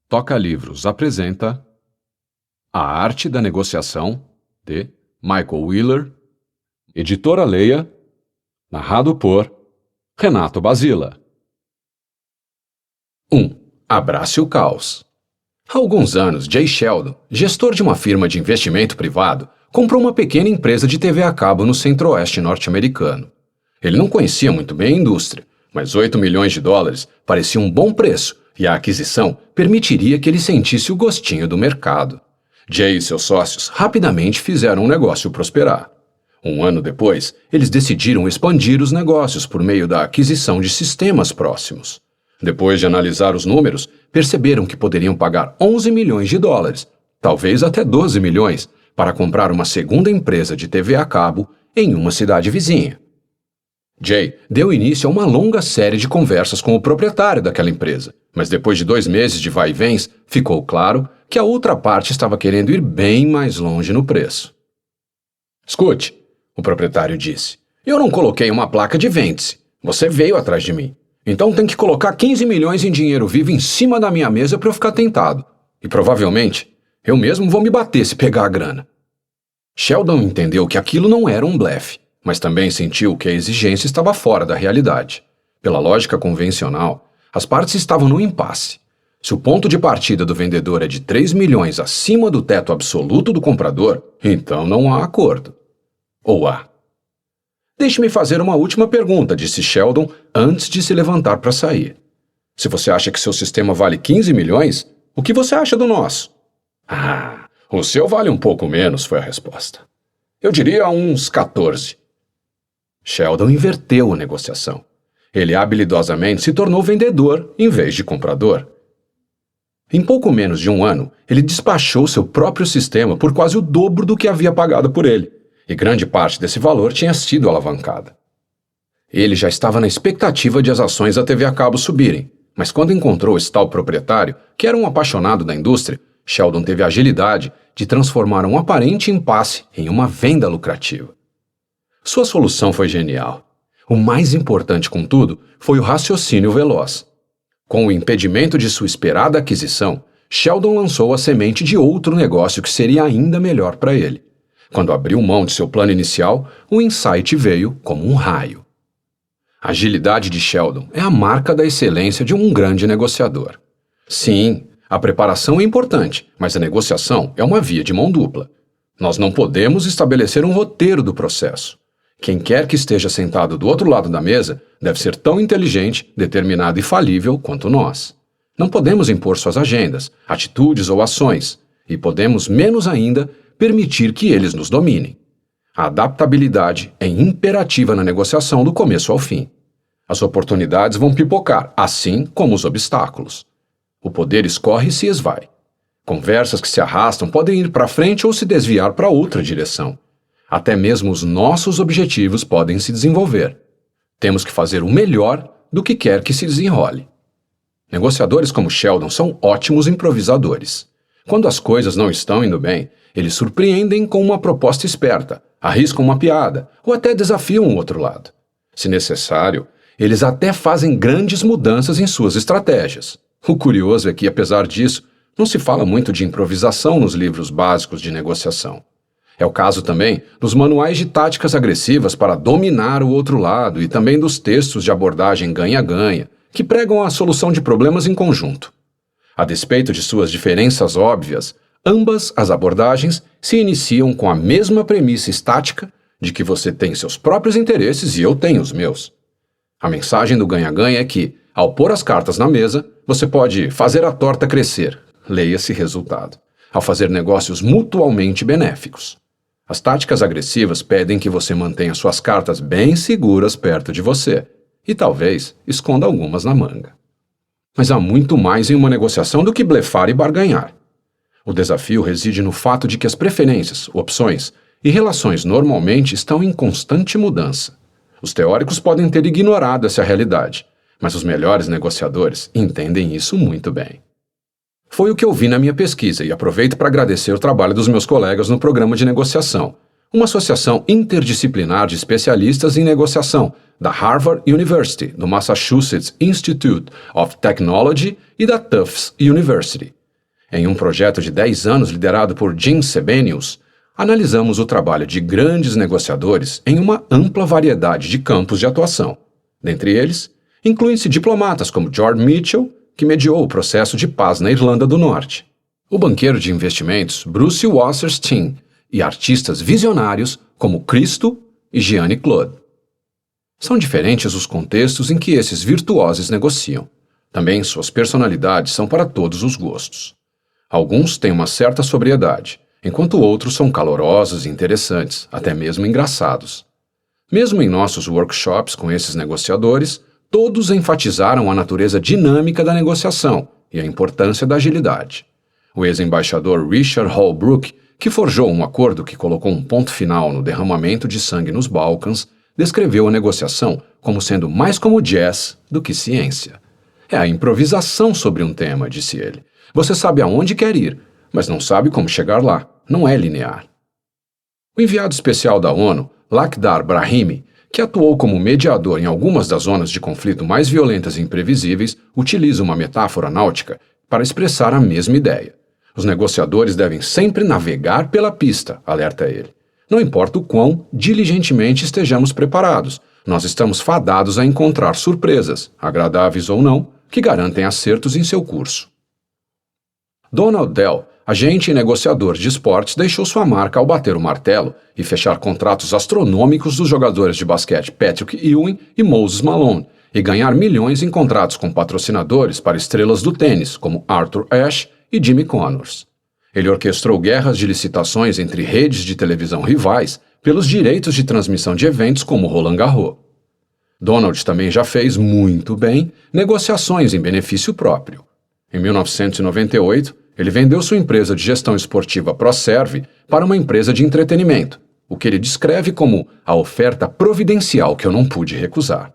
Toca Livros apresenta A Arte da Negociação, de Michael Wheeler, editora Leia, narrado por Renato Basila. 1. Abrace o caos. Há alguns anos, Jay Sheldon, gestor de uma firma de investimento privado, comprou uma pequena empresa de TV a cabo no centro-oeste norte-americano. Ele não conhecia muito bem a indústria, mas $8 milhões parecia um bom preço e a aquisição permitiria que ele sentisse o gostinho do mercado. Jay e seus sócios rapidamente fizeram o negócio prosperar. Um ano depois, eles decidiram expandir os negócios por meio da aquisição de sistemas próximos. Depois de analisar os números, perceberam que poderiam pagar $11 milhões, talvez até 12 milhões, para comprar uma segunda empresa de TV a cabo em uma cidade vizinha. Jay deu início a uma longa série de conversas com o proprietário daquela empresa, mas depois de 2 meses de vai-e-vens, ficou claro que a outra parte estava querendo ir bem mais longe no preço. "Escute", o proprietário disse, "eu não coloquei uma placa de vende-se. Você veio atrás de mim. Então tem que colocar 15 milhões em dinheiro vivo em cima da minha mesa para eu ficar tentado. E provavelmente, eu mesmo vou me bater se pegar a grana." Sheldon entendeu que aquilo não era um blefe, mas também sentiu que a exigência estava fora da realidade. Pela lógica convencional, as partes estavam no impasse. Se o ponto de partida do vendedor é de 3 milhões acima do teto absoluto do comprador, então não há acordo. Ou há? "Deixe-me fazer uma última pergunta", disse Sheldon antes de se levantar para sair. "Se você acha que seu sistema vale 15 milhões, o que você acha do nosso?" "Ah, o seu vale um pouco menos", foi a resposta. "Eu diria uns 14. Sheldon inverteu a negociação. Ele habilidosamente se tornou vendedor em vez de comprador. Em pouco menos de um ano, ele despachou seu próprio sistema por quase o dobro do que havia pagado por ele, e grande parte desse valor tinha sido alavancada. Ele já estava na expectativa de as ações da TV a cabo subirem, mas quando encontrou esse tal proprietário, que era um apaixonado da indústria, Sheldon teve a agilidade de transformar um aparente impasse em uma venda lucrativa. Sua solução foi genial. O mais importante, contudo, foi o raciocínio veloz. Com o impedimento de sua esperada aquisição, Sheldon lançou a semente de outro negócio que seria ainda melhor para ele. Quando abriu mão de seu plano inicial, o insight veio como um raio. A agilidade de Sheldon é a marca da excelência de um grande negociador. Sim, a preparação é importante, mas a negociação é uma via de mão dupla. Nós não podemos estabelecer um roteiro do processo. Quem quer que esteja sentado do outro lado da mesa deve ser tão inteligente, determinado e falível quanto nós. Não podemos impor suas agendas, atitudes ou ações, e podemos, menos ainda, permitir que eles nos dominem. A adaptabilidade é imperativa na negociação do começo ao fim. As oportunidades vão pipocar, assim como os obstáculos. O poder escorre e se esvai. Conversas que se arrastam podem ir para frente ou se desviar para outra direção. Até mesmo os nossos objetivos podem se desenvolver. Temos que fazer o melhor do que quer que se desenrole. Negociadores como Sheldon são ótimos improvisadores. Quando as coisas não estão indo bem, eles surpreendem com uma proposta esperta, arriscam uma piada ou até desafiam o outro lado. Se necessário, eles até fazem grandes mudanças em suas estratégias. O curioso é que, apesar disso, não se fala muito de improvisação nos livros básicos de negociação. É o caso também dos manuais de táticas agressivas para dominar o outro lado e também dos textos de abordagem ganha-ganha, que pregam a solução de problemas em conjunto. A despeito de suas diferenças óbvias, ambas as abordagens se iniciam com a mesma premissa estática de que você tem seus próprios interesses e eu tenho os meus. A mensagem do ganha-ganha é que, ao pôr as cartas na mesa, você pode fazer a torta crescer, leia-se resultado, ao fazer negócios mutualmente benéficos. As táticas agressivas pedem que você mantenha suas cartas bem seguras perto de você e talvez esconda algumas na manga. Mas há muito mais em uma negociação do que blefar e barganhar. O desafio reside no fato de que as preferências, opções e relações normalmente estão em constante mudança. Os teóricos podem ter ignorado essa realidade, mas os melhores negociadores entendem isso muito bem. Foi o que eu vi na minha pesquisa e aproveito para agradecer o trabalho dos meus colegas no Programa de Negociação, uma associação interdisciplinar de especialistas em negociação, da Harvard University, do Massachusetts Institute of Technology e da Tufts University. Em um projeto de 10 anos liderado por Jim Sebenius, analisamos o trabalho de grandes negociadores em uma ampla variedade de campos de atuação. Dentre eles, incluem-se diplomatas como George Mitchell, que mediou o processo de paz na Irlanda do Norte, o banqueiro de investimentos Bruce Wasserstein e artistas visionários como Christo e Jeanne-Claude. São diferentes os contextos em que esses virtuosos negociam. Também suas personalidades são para todos os gostos. Alguns têm uma certa sobriedade, enquanto outros são calorosos e interessantes, até mesmo engraçados. Mesmo em nossos workshops com esses negociadores, todos enfatizaram a natureza dinâmica da negociação e a importância da agilidade. O ex-embaixador Richard Holbrooke, que forjou um acordo que colocou um ponto final no derramamento de sangue nos Balcãs, descreveu a negociação como sendo mais como jazz do que ciência. É a improvisação sobre um tema, disse ele. Você sabe aonde quer ir, mas não sabe como chegar lá. Não é linear. O enviado especial da ONU, Lakhdar Brahimi, que atuou como mediador em algumas das zonas de conflito mais violentas e imprevisíveis, utiliza uma metáfora náutica para expressar a mesma ideia. Os negociadores devem sempre navegar pela pista, alerta ele. Não importa o quão diligentemente estejamos preparados, nós estamos fadados a encontrar surpresas, agradáveis ou não, que garantem acertos em seu curso. Donald Dell, agente e negociador de esportes, deixou sua marca ao bater o martelo e fechar contratos astronômicos dos jogadores de basquete Patrick Ewing e Moses Malone, e ganhar milhões em contratos com patrocinadores para estrelas do tênis, como Arthur Ashe e Jimmy Connors. Ele orquestrou guerras de licitações entre redes de televisão rivais pelos direitos de transmissão de eventos como Roland Garros. Donald também já fez, muito bem, negociações em benefício próprio. Em 1998, ele vendeu sua empresa de gestão esportiva ProServe para uma empresa de entretenimento, o que ele descreve como a oferta providencial que eu não pude recusar.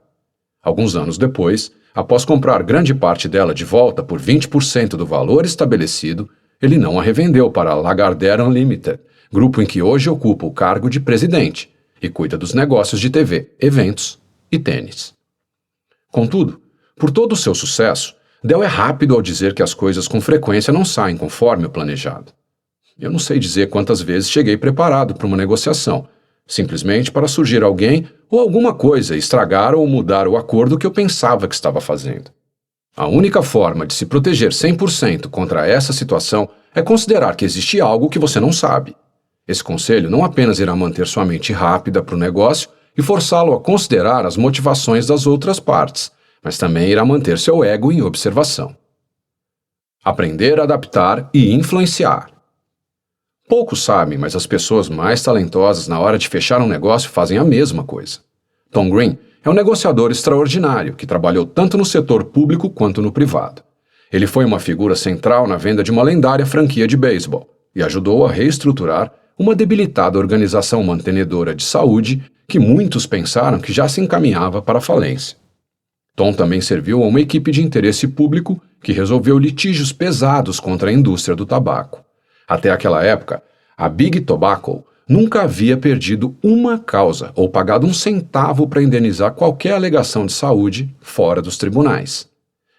Alguns anos depois, após comprar grande parte dela de volta por 20% do valor estabelecido, ele não a revendeu para a Lagardère Unlimited, grupo em que hoje ocupa o cargo de presidente e cuida dos negócios de TV, eventos e tênis. Contudo, por todo o seu sucesso, Dell é rápido ao dizer que as coisas com frequência não saem conforme o planejado. Eu não sei dizer quantas vezes cheguei preparado para uma negociação, simplesmente para surgir alguém ou alguma coisa estragar ou mudar o acordo que eu pensava que estava fazendo. A única forma de se proteger 100% contra essa situação é considerar que existe algo que você não sabe. Esse conselho não apenas irá manter sua mente rápida para o negócio e forçá-lo a considerar as motivações das outras partes, mas também irá manter seu ego em observação. Aprender a adaptar e influenciar. Poucos sabem, mas as pessoas mais talentosas na hora de fechar um negócio fazem a mesma coisa. Tom Green é um negociador extraordinário que trabalhou tanto no setor público quanto no privado. Ele foi uma figura central na venda de uma lendária franquia de beisebol e ajudou a reestruturar uma debilitada organização mantenedora de saúde que muitos pensaram que já se encaminhava para a falência. Tom também serviu a uma equipe de interesse público que resolveu litígios pesados contra a indústria do tabaco. Até aquela época, a Big Tobacco nunca havia perdido uma causa ou pagado um centavo para indenizar qualquer alegação de saúde fora dos tribunais.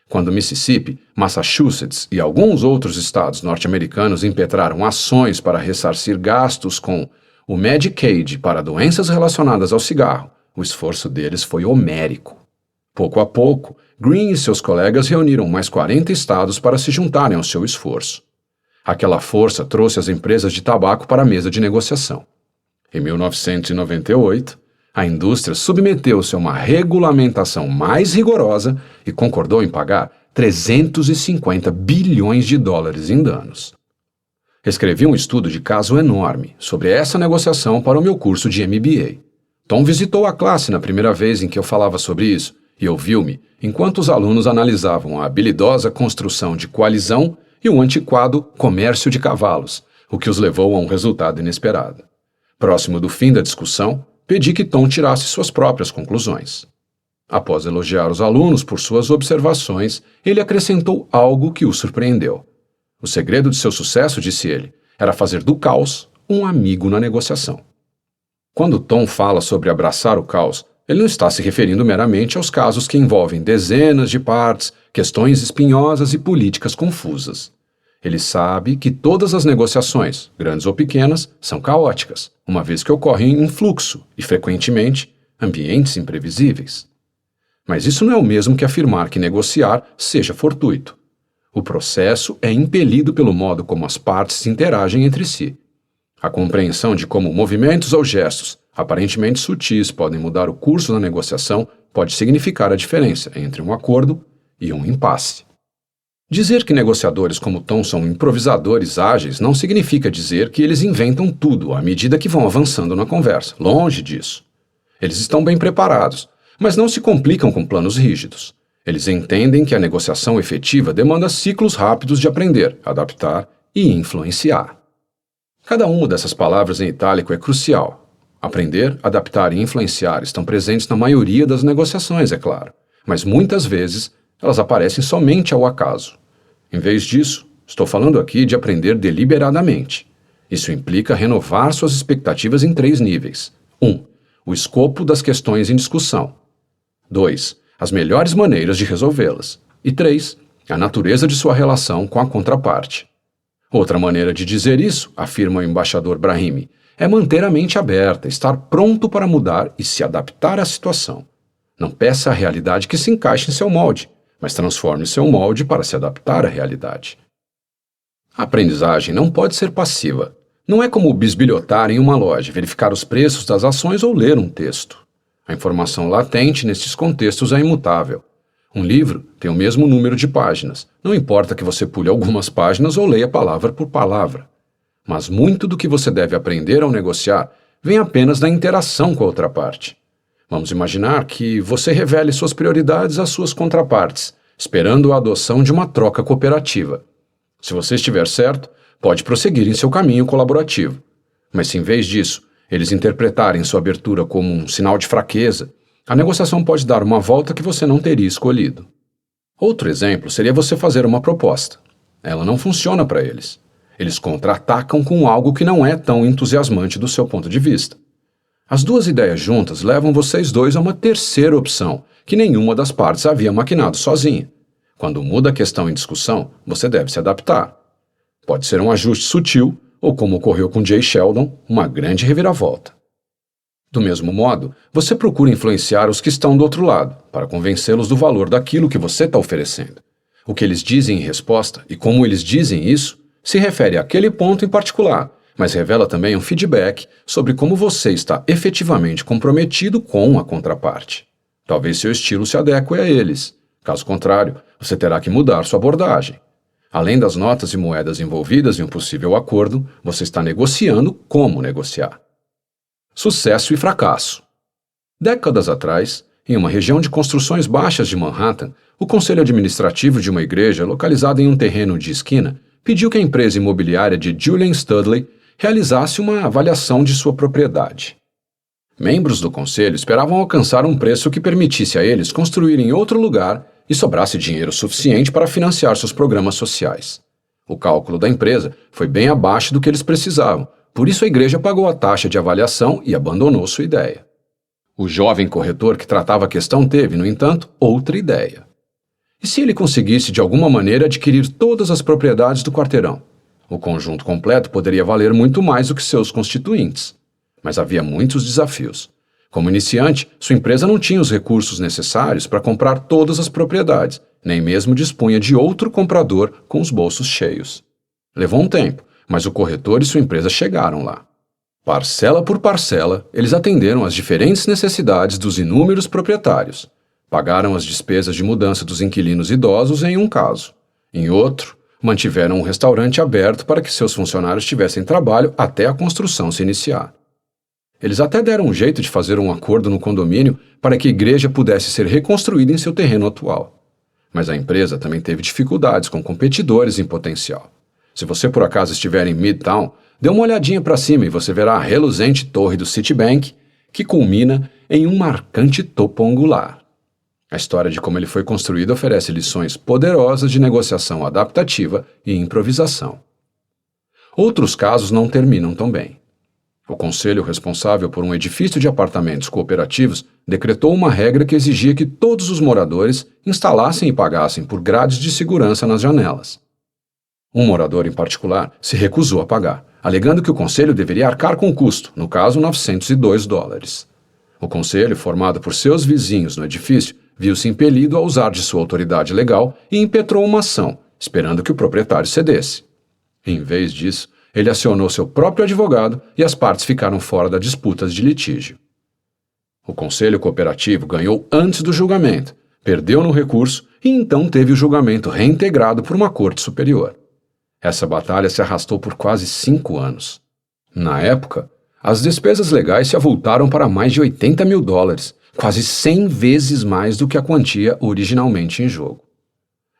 Quando Mississippi, Massachusetts e alguns outros estados norte-americanos impetraram ações para ressarcir gastos com o Medicaid para doenças relacionadas ao cigarro, o esforço deles foi homérico. Pouco a pouco, Green e seus colegas reuniram mais 40 estados para se juntarem ao seu esforço. Aquela força trouxe as empresas de tabaco para a mesa de negociação. Em 1998, a indústria submeteu-se a uma regulamentação mais rigorosa e concordou em pagar 350 bilhões de dólares em danos. Escrevi um estudo de caso enorme sobre essa negociação para o meu curso de MBA. Tom visitou a classe na primeira vez em que eu falava sobre isso e ouviu-me enquanto os alunos analisavam a habilidosa construção de coalizão e o antiquado comércio de cavalos, o que os levou a um resultado inesperado. Próximo do fim da discussão, pedi que Tom tirasse suas próprias conclusões. Após elogiar os alunos por suas observações, ele acrescentou algo que o surpreendeu. O segredo de seu sucesso, disse ele, era fazer do caos um amigo na negociação. Quando Tom fala sobre abraçar o caos, ele não está se referindo meramente aos casos que envolvem dezenas de partes, questões espinhosas e políticas confusas. Ele sabe que todas as negociações, grandes ou pequenas, são caóticas, uma vez que ocorrem em fluxo e, frequentemente, ambientes imprevisíveis. Mas isso não é o mesmo que afirmar que negociar seja fortuito. O processo é impelido pelo modo como as partes interagem entre si. A compreensão de como movimentos ou gestos, aparentemente sutis, podem mudar o curso da negociação pode significar a diferença entre um acordo e um impasse. Dizer que negociadores como Tom são improvisadores ágeis não significa dizer que eles inventam tudo à medida que vão avançando na conversa. Longe disso. Eles estão bem preparados, mas não se complicam com planos rígidos. Eles entendem que a negociação efetiva demanda ciclos rápidos de aprender, adaptar e influenciar. Cada uma dessas palavras em itálico é crucial. Aprender, adaptar e influenciar estão presentes na maioria das negociações, é claro, mas muitas vezes elas aparecem somente ao acaso. Em vez disso, estou falando aqui de aprender deliberadamente. Isso implica renovar suas expectativas em 3 níveis. 1. O escopo das questões em discussão. 2. As melhores maneiras de resolvê-las. E 3. A natureza de sua relação com a contraparte. Outra maneira de dizer isso, afirma o embaixador Brahimi, é manter a mente aberta, estar pronto para mudar e se adaptar à situação. Não peça a realidade que se encaixe em seu molde, mas transforme seu molde para se adaptar à realidade. A aprendizagem não pode ser passiva. Não é como bisbilhotar em uma loja, verificar os preços das ações ou ler um texto. A informação latente nesses contextos é imutável. Um livro tem o mesmo número de páginas. Não importa que você pule algumas páginas ou leia palavra por palavra. Mas muito do que você deve aprender ao negociar vem apenas da interação com a outra parte. Vamos imaginar que você revele suas prioridades às suas contrapartes, esperando a adoção de uma troca cooperativa. Se você estiver certo, pode prosseguir em seu caminho colaborativo. Mas se em vez disso, eles interpretarem sua abertura como um sinal de fraqueza, a negociação pode dar uma volta que você não teria escolhido. Outro exemplo seria você fazer uma proposta. Ela não funciona para eles. Eles contra-atacam com algo que não é tão entusiasmante do seu ponto de vista. As 2 ideias juntas levam vocês 2 a uma terceira opção, que nenhuma das partes havia maquinado sozinha. Quando muda a questão em discussão, você deve se adaptar. Pode ser um ajuste sutil, ou como ocorreu com Jay Sheldon, uma grande reviravolta. Do mesmo modo, você procura influenciar os que estão do outro lado, para convencê-los do valor daquilo que você está oferecendo. O que eles dizem em resposta e como eles dizem isso se refere àquele ponto em particular, mas revela também um feedback sobre como você está efetivamente comprometido com a contraparte. Talvez seu estilo se adeque a eles. Caso contrário, você terá que mudar sua abordagem. Além das notas e moedas envolvidas em um possível acordo, você está negociando como negociar. Sucesso e fracasso. Décadas atrás, em uma região de construções baixas de Manhattan, o conselho administrativo de uma igreja localizada em um terreno de esquina pediu que a empresa imobiliária de Julian Studley realizasse uma avaliação de sua propriedade. Membros do conselho esperavam alcançar um preço que permitisse a eles construir em outro lugar e sobrasse dinheiro suficiente para financiar seus programas sociais. O cálculo da empresa foi bem abaixo do que eles precisavam, por isso a igreja pagou a taxa de avaliação e abandonou sua ideia. O jovem corretor que tratava a questão teve, no entanto, outra ideia. E se ele conseguisse de alguma maneira adquirir todas as propriedades do quarteirão? O conjunto completo poderia valer muito mais do que seus constituintes. Mas havia muitos desafios. Como iniciante, sua empresa não tinha os recursos necessários para comprar todas as propriedades, nem mesmo dispunha de outro comprador com os bolsos cheios. Levou um tempo, mas o corretor e sua empresa chegaram lá. Parcela por parcela, eles atenderam às diferentes necessidades dos inúmeros proprietários. Pagaram as despesas de mudança dos inquilinos idosos em um caso. Em outro, mantiveram um restaurante aberto para que seus funcionários tivessem trabalho até a construção se iniciar. Eles até deram um jeito de fazer um acordo no condomínio para que a igreja pudesse ser reconstruída em seu terreno atual. Mas a empresa também teve dificuldades com competidores em potencial. Se você por acaso estiver em Midtown, dê uma olhadinha para cima e você verá a reluzente torre do Citibank, que culmina em um marcante topo angular. A história de como ele foi construído oferece lições poderosas de negociação adaptativa e improvisação. Outros casos não terminam tão bem. O conselho responsável por um edifício de apartamentos cooperativos decretou uma regra que exigia que todos os moradores instalassem e pagassem por grades de segurança nas janelas. Um morador em particular se recusou a pagar, alegando que o conselho deveria arcar com o custo, no caso $902. O conselho, formado por seus vizinhos no edifício, viu-se impelido a usar de sua autoridade legal e impetrou uma ação, esperando que o proprietário cedesse. Em vez disso, ele acionou seu próprio advogado e as partes ficaram fora das disputas de litígio. O conselho cooperativo ganhou antes do julgamento, perdeu no recurso e então teve o julgamento reintegrado por uma corte superior. Essa batalha se arrastou por quase 5 anos. Na época, as despesas legais se avultaram para mais de $80 mil, quase 100 vezes mais do que a quantia originalmente em jogo.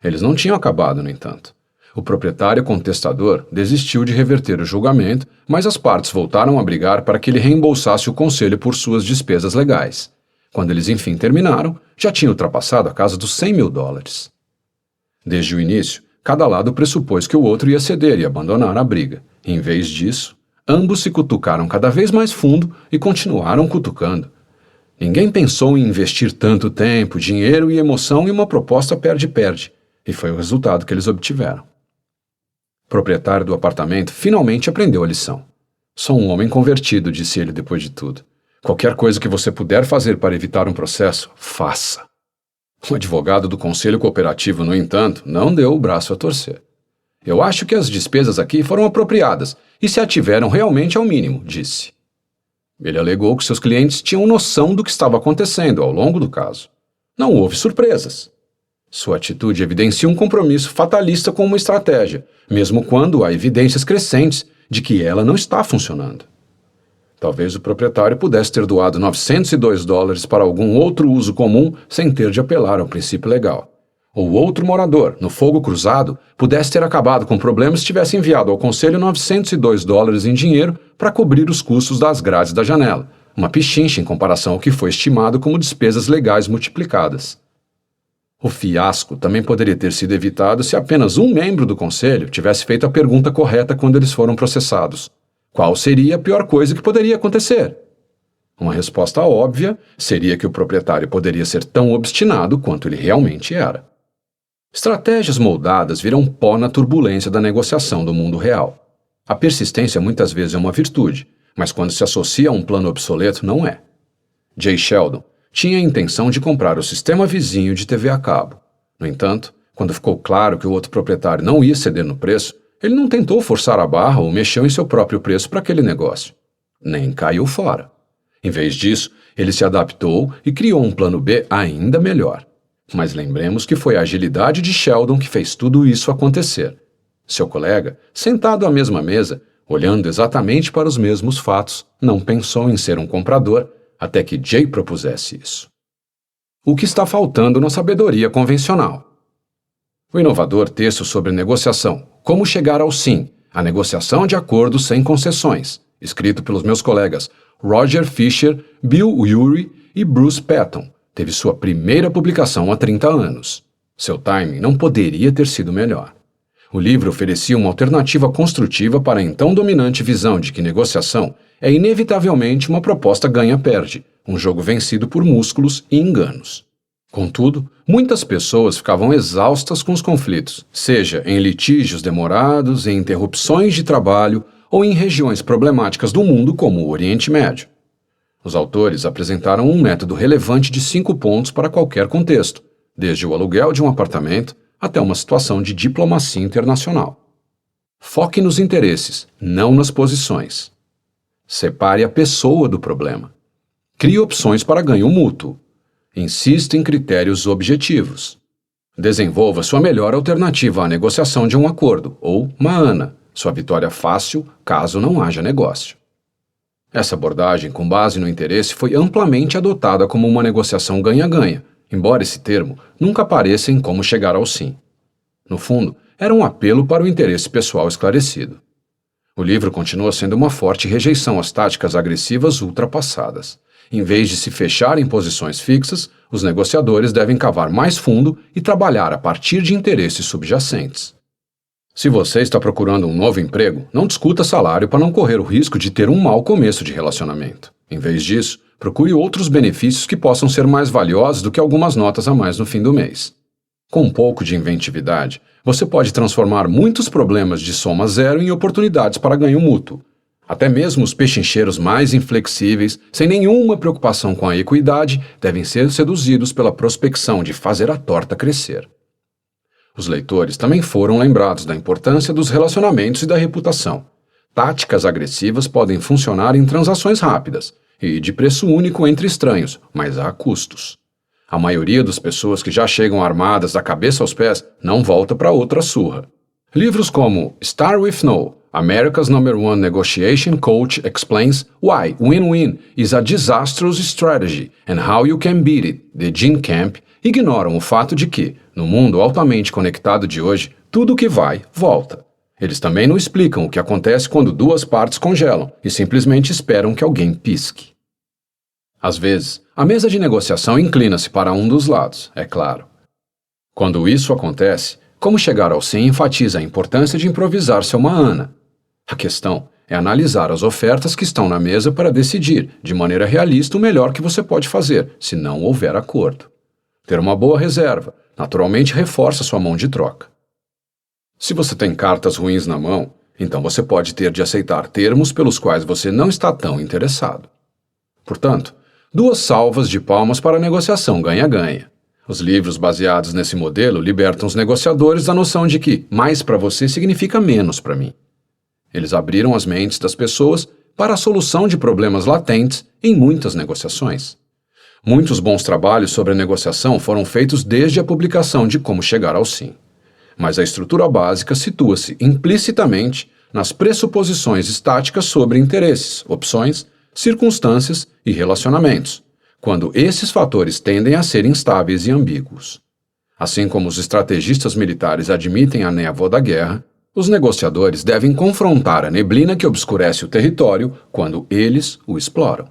Eles não tinham acabado, no entanto. O proprietário contestador desistiu de reverter o julgamento, mas as partes voltaram a brigar para que ele reembolsasse o conselho por suas despesas legais. Quando eles enfim terminaram, já tinha ultrapassado a casa dos $100 mil. Desde o início, cada lado pressupôs que o outro ia ceder e abandonar a briga. Em vez disso, ambos se cutucaram cada vez mais fundo e continuaram cutucando. Ninguém pensou em investir tanto tempo, dinheiro e emoção em uma proposta perde-perde, e foi o resultado que eles obtiveram. O proprietário do apartamento finalmente aprendeu a lição. Sou um homem convertido, disse ele depois de tudo. Qualquer coisa que você puder fazer para evitar um processo, faça. O advogado do conselho cooperativo, no entanto, não deu o braço a torcer. Eu acho que as despesas aqui foram apropriadas e se ativeram realmente ao mínimo, disse. Ele alegou que seus clientes tinham noção do que estava acontecendo ao longo do caso. Não houve surpresas. Sua atitude evidencia um compromisso fatalista com uma estratégia, mesmo quando há evidências crescentes de que ela não está funcionando. Talvez o proprietário pudesse ter doado $902 para algum outro uso comum sem ter de apelar ao princípio legal. Ou outro morador, no fogo cruzado, pudesse ter acabado com problemas e tivesse enviado ao conselho $902 em dinheiro para cobrir os custos das grades da janela, uma pichincha em comparação ao que foi estimado como despesas legais multiplicadas. O fiasco também poderia ter sido evitado se apenas um membro do conselho tivesse feito a pergunta correta quando eles foram processados. Qual seria a pior coisa que poderia acontecer? Uma resposta óbvia seria que o proprietário poderia ser tão obstinado quanto ele realmente era. Estratégias moldadas viram pó na turbulência da negociação do mundo real. A persistência muitas vezes é uma virtude, mas quando se associa a um plano obsoleto, não é. Jay Sheldon tinha a intenção de comprar o sistema vizinho de TV a cabo. No entanto, quando ficou claro que o outro proprietário não ia ceder no preço, ele não tentou forçar a barra ou mexeu em seu próprio preço para aquele negócio. Nem caiu fora. Em vez disso, ele se adaptou e criou um plano B ainda melhor. Mas lembremos que foi a agilidade de Sheldon que fez tudo isso acontecer. Seu colega, sentado à mesma mesa, olhando exatamente para os mesmos fatos, não pensou em ser um comprador até que Jay propusesse isso. O que está faltando na sabedoria convencional? O inovador texto sobre negociação, Como Chegar ao Sim, a negociação de acordo sem concessões, escrito pelos meus colegas Roger Fisher, Bill Ury e Bruce Patton, teve sua primeira publicação há 30 anos. Seu timing não poderia ter sido melhor. O livro oferecia uma alternativa construtiva para a então dominante visão de que negociação é inevitavelmente uma proposta ganha-perde, um jogo vencido por músculos e enganos. Contudo, muitas pessoas ficavam exaustas com os conflitos, seja em litígios demorados, em interrupções de trabalho ou em regiões problemáticas do mundo como o Oriente Médio. Os autores apresentaram um método relevante de 5 pontos para qualquer contexto, desde o aluguel de um apartamento até uma situação de diplomacia internacional. Foque nos interesses, não nas posições. Separe a pessoa do problema. Crie opções para ganho mútuo. Insista em critérios objetivos. Desenvolva sua melhor alternativa à negociação de um acordo, ou MAANA, sua vitória fácil caso não haja negócio. Essa abordagem com base no interesse foi amplamente adotada como uma negociação ganha-ganha, embora esse termo nunca apareça em Como Chegar ao Sim. No fundo, era um apelo para o interesse pessoal esclarecido. O livro continua sendo uma forte rejeição às táticas agressivas ultrapassadas. Em vez de se fechar em posições fixas, os negociadores devem cavar mais fundo e trabalhar a partir de interesses subjacentes. Se você está procurando um novo emprego, não discuta salário para não correr o risco de ter um mau começo de relacionamento. Em vez disso, procure outros benefícios que possam ser mais valiosos do que algumas notas a mais no fim do mês. Com um pouco de inventividade, você pode transformar muitos problemas de soma zero em oportunidades para ganho mútuo. Até mesmo os pechincheiros mais inflexíveis, sem nenhuma preocupação com a equidade, devem ser seduzidos pela prospecção de fazer a torta crescer. Os leitores também foram lembrados da importância dos relacionamentos e da reputação. Táticas agressivas podem funcionar em transações rápidas e de preço único entre estranhos, mas há custos. A maioria das pessoas que já chegam armadas da cabeça aos pés não volta para outra surra. Livros como Start with No, America's #1 Negotiation Coach Explains Why Win-Win is a Disastrous Strategy and How You Can Beat It, de Gene Camp, ignoram o fato de que, no mundo altamente conectado de hoje, tudo que vai, volta. Eles também não explicam o que acontece quando duas partes congelam e simplesmente esperam que alguém pisque. Às vezes, a mesa de negociação inclina-se para um dos lados, é claro. Quando isso acontece, Como chegar ao sim enfatiza a importância de improvisar-se uma ANA. A questão é analisar as ofertas que estão na mesa para decidir, de maneira realista, o melhor que você pode fazer, se não houver acordo. Ter uma boa reserva, naturalmente reforça sua mão de troca. Se você tem cartas ruins na mão, então você pode ter de aceitar termos pelos quais você não está tão interessado. Portanto, 2 salvas de palmas para a negociação ganha-ganha. Os livros baseados nesse modelo libertam os negociadores da noção de que mais para você significa menos para mim. Eles abriram as mentes das pessoas para a solução de problemas latentes em muitas negociações. Muitos bons trabalhos sobre a negociação foram feitos desde a publicação de Como Chegar ao Sim. Mas a estrutura básica situa-se implicitamente nas pressuposições estáticas sobre interesses, opções, circunstâncias e relacionamentos, quando esses fatores tendem a ser instáveis e ambíguos. Assim como os estrategistas militares admitem a névoa da guerra, os negociadores devem confrontar a neblina que obscurece o território quando eles o exploram.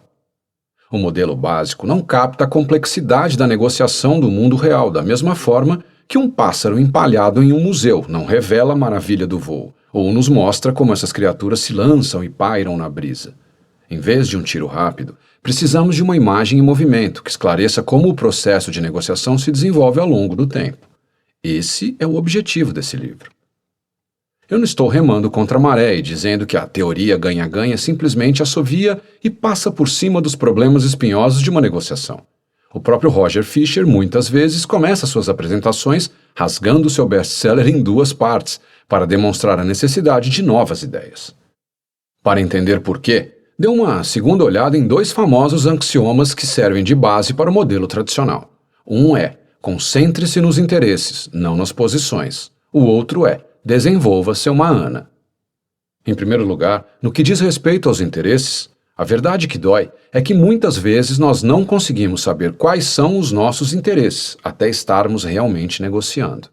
O modelo básico não capta a complexidade da negociação do mundo real, da mesma forma que um pássaro empalhado em um museu não revela a maravilha do voo, ou nos mostra como essas criaturas se lançam e pairam na brisa. Em vez de um tiro rápido, precisamos de uma imagem em movimento que esclareça como o processo de negociação se desenvolve ao longo do tempo. Esse é o objetivo desse livro. Eu não estou remando contra a maré e dizendo que a teoria ganha-ganha simplesmente assovia e passa por cima dos problemas espinhosos de uma negociação. O próprio Roger Fisher muitas vezes começa suas apresentações rasgando seu best-seller em 2 partes para demonstrar a necessidade de novas ideias. Para entender por quê, dê uma segunda olhada em 2 famosos axiomas que servem de base para o modelo tradicional. Um é: concentre-se nos interesses, não nas posições. O outro é: desenvolva-se uma ANA. Em primeiro lugar, no que diz respeito aos interesses, a verdade que dói é que muitas vezes nós não conseguimos saber quais são os nossos interesses até estarmos realmente negociando.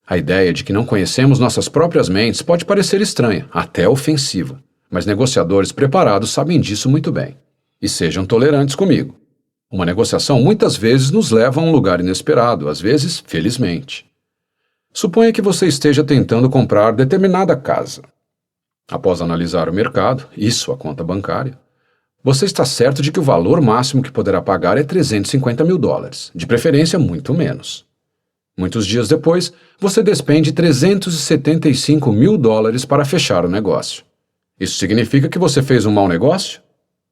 A ideia de que não conhecemos nossas próprias mentes pode parecer estranha, até ofensiva, mas negociadores preparados sabem disso muito bem. E sejam tolerantes comigo. Uma negociação muitas vezes nos leva a um lugar inesperado, às vezes, felizmente. Suponha que você esteja tentando comprar determinada casa. Após analisar o mercado, isso a conta bancária, você está certo de que o valor máximo que poderá pagar é $350 mil, de preferência muito menos. Muitos dias depois, você despende $375 mil para fechar o negócio. Isso significa que você fez um mau negócio?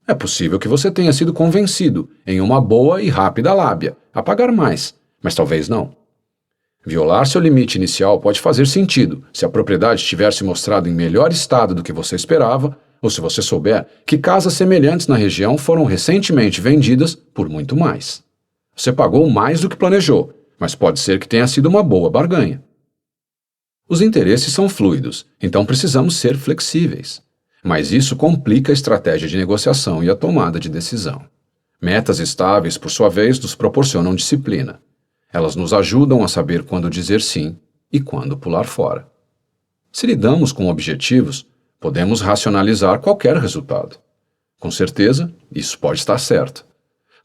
É possível que você tenha sido convencido, em uma boa e rápida lábia, a pagar mais, mas talvez não. Violar seu limite inicial pode fazer sentido se a propriedade tiver se mostrado em melhor estado do que você esperava, ou se você souber que casas semelhantes na região foram recentemente vendidas por muito mais. Você pagou mais do que planejou, mas pode ser que tenha sido uma boa barganha. Os interesses são fluidos, então precisamos ser flexíveis. Mas isso complica a estratégia de negociação e a tomada de decisão. Metas estáveis, por sua vez, nos proporcionam disciplina. Elas nos ajudam a saber quando dizer sim e quando pular fora. Se lidamos com objetivos, podemos racionalizar qualquer resultado. Com certeza, isso pode estar certo.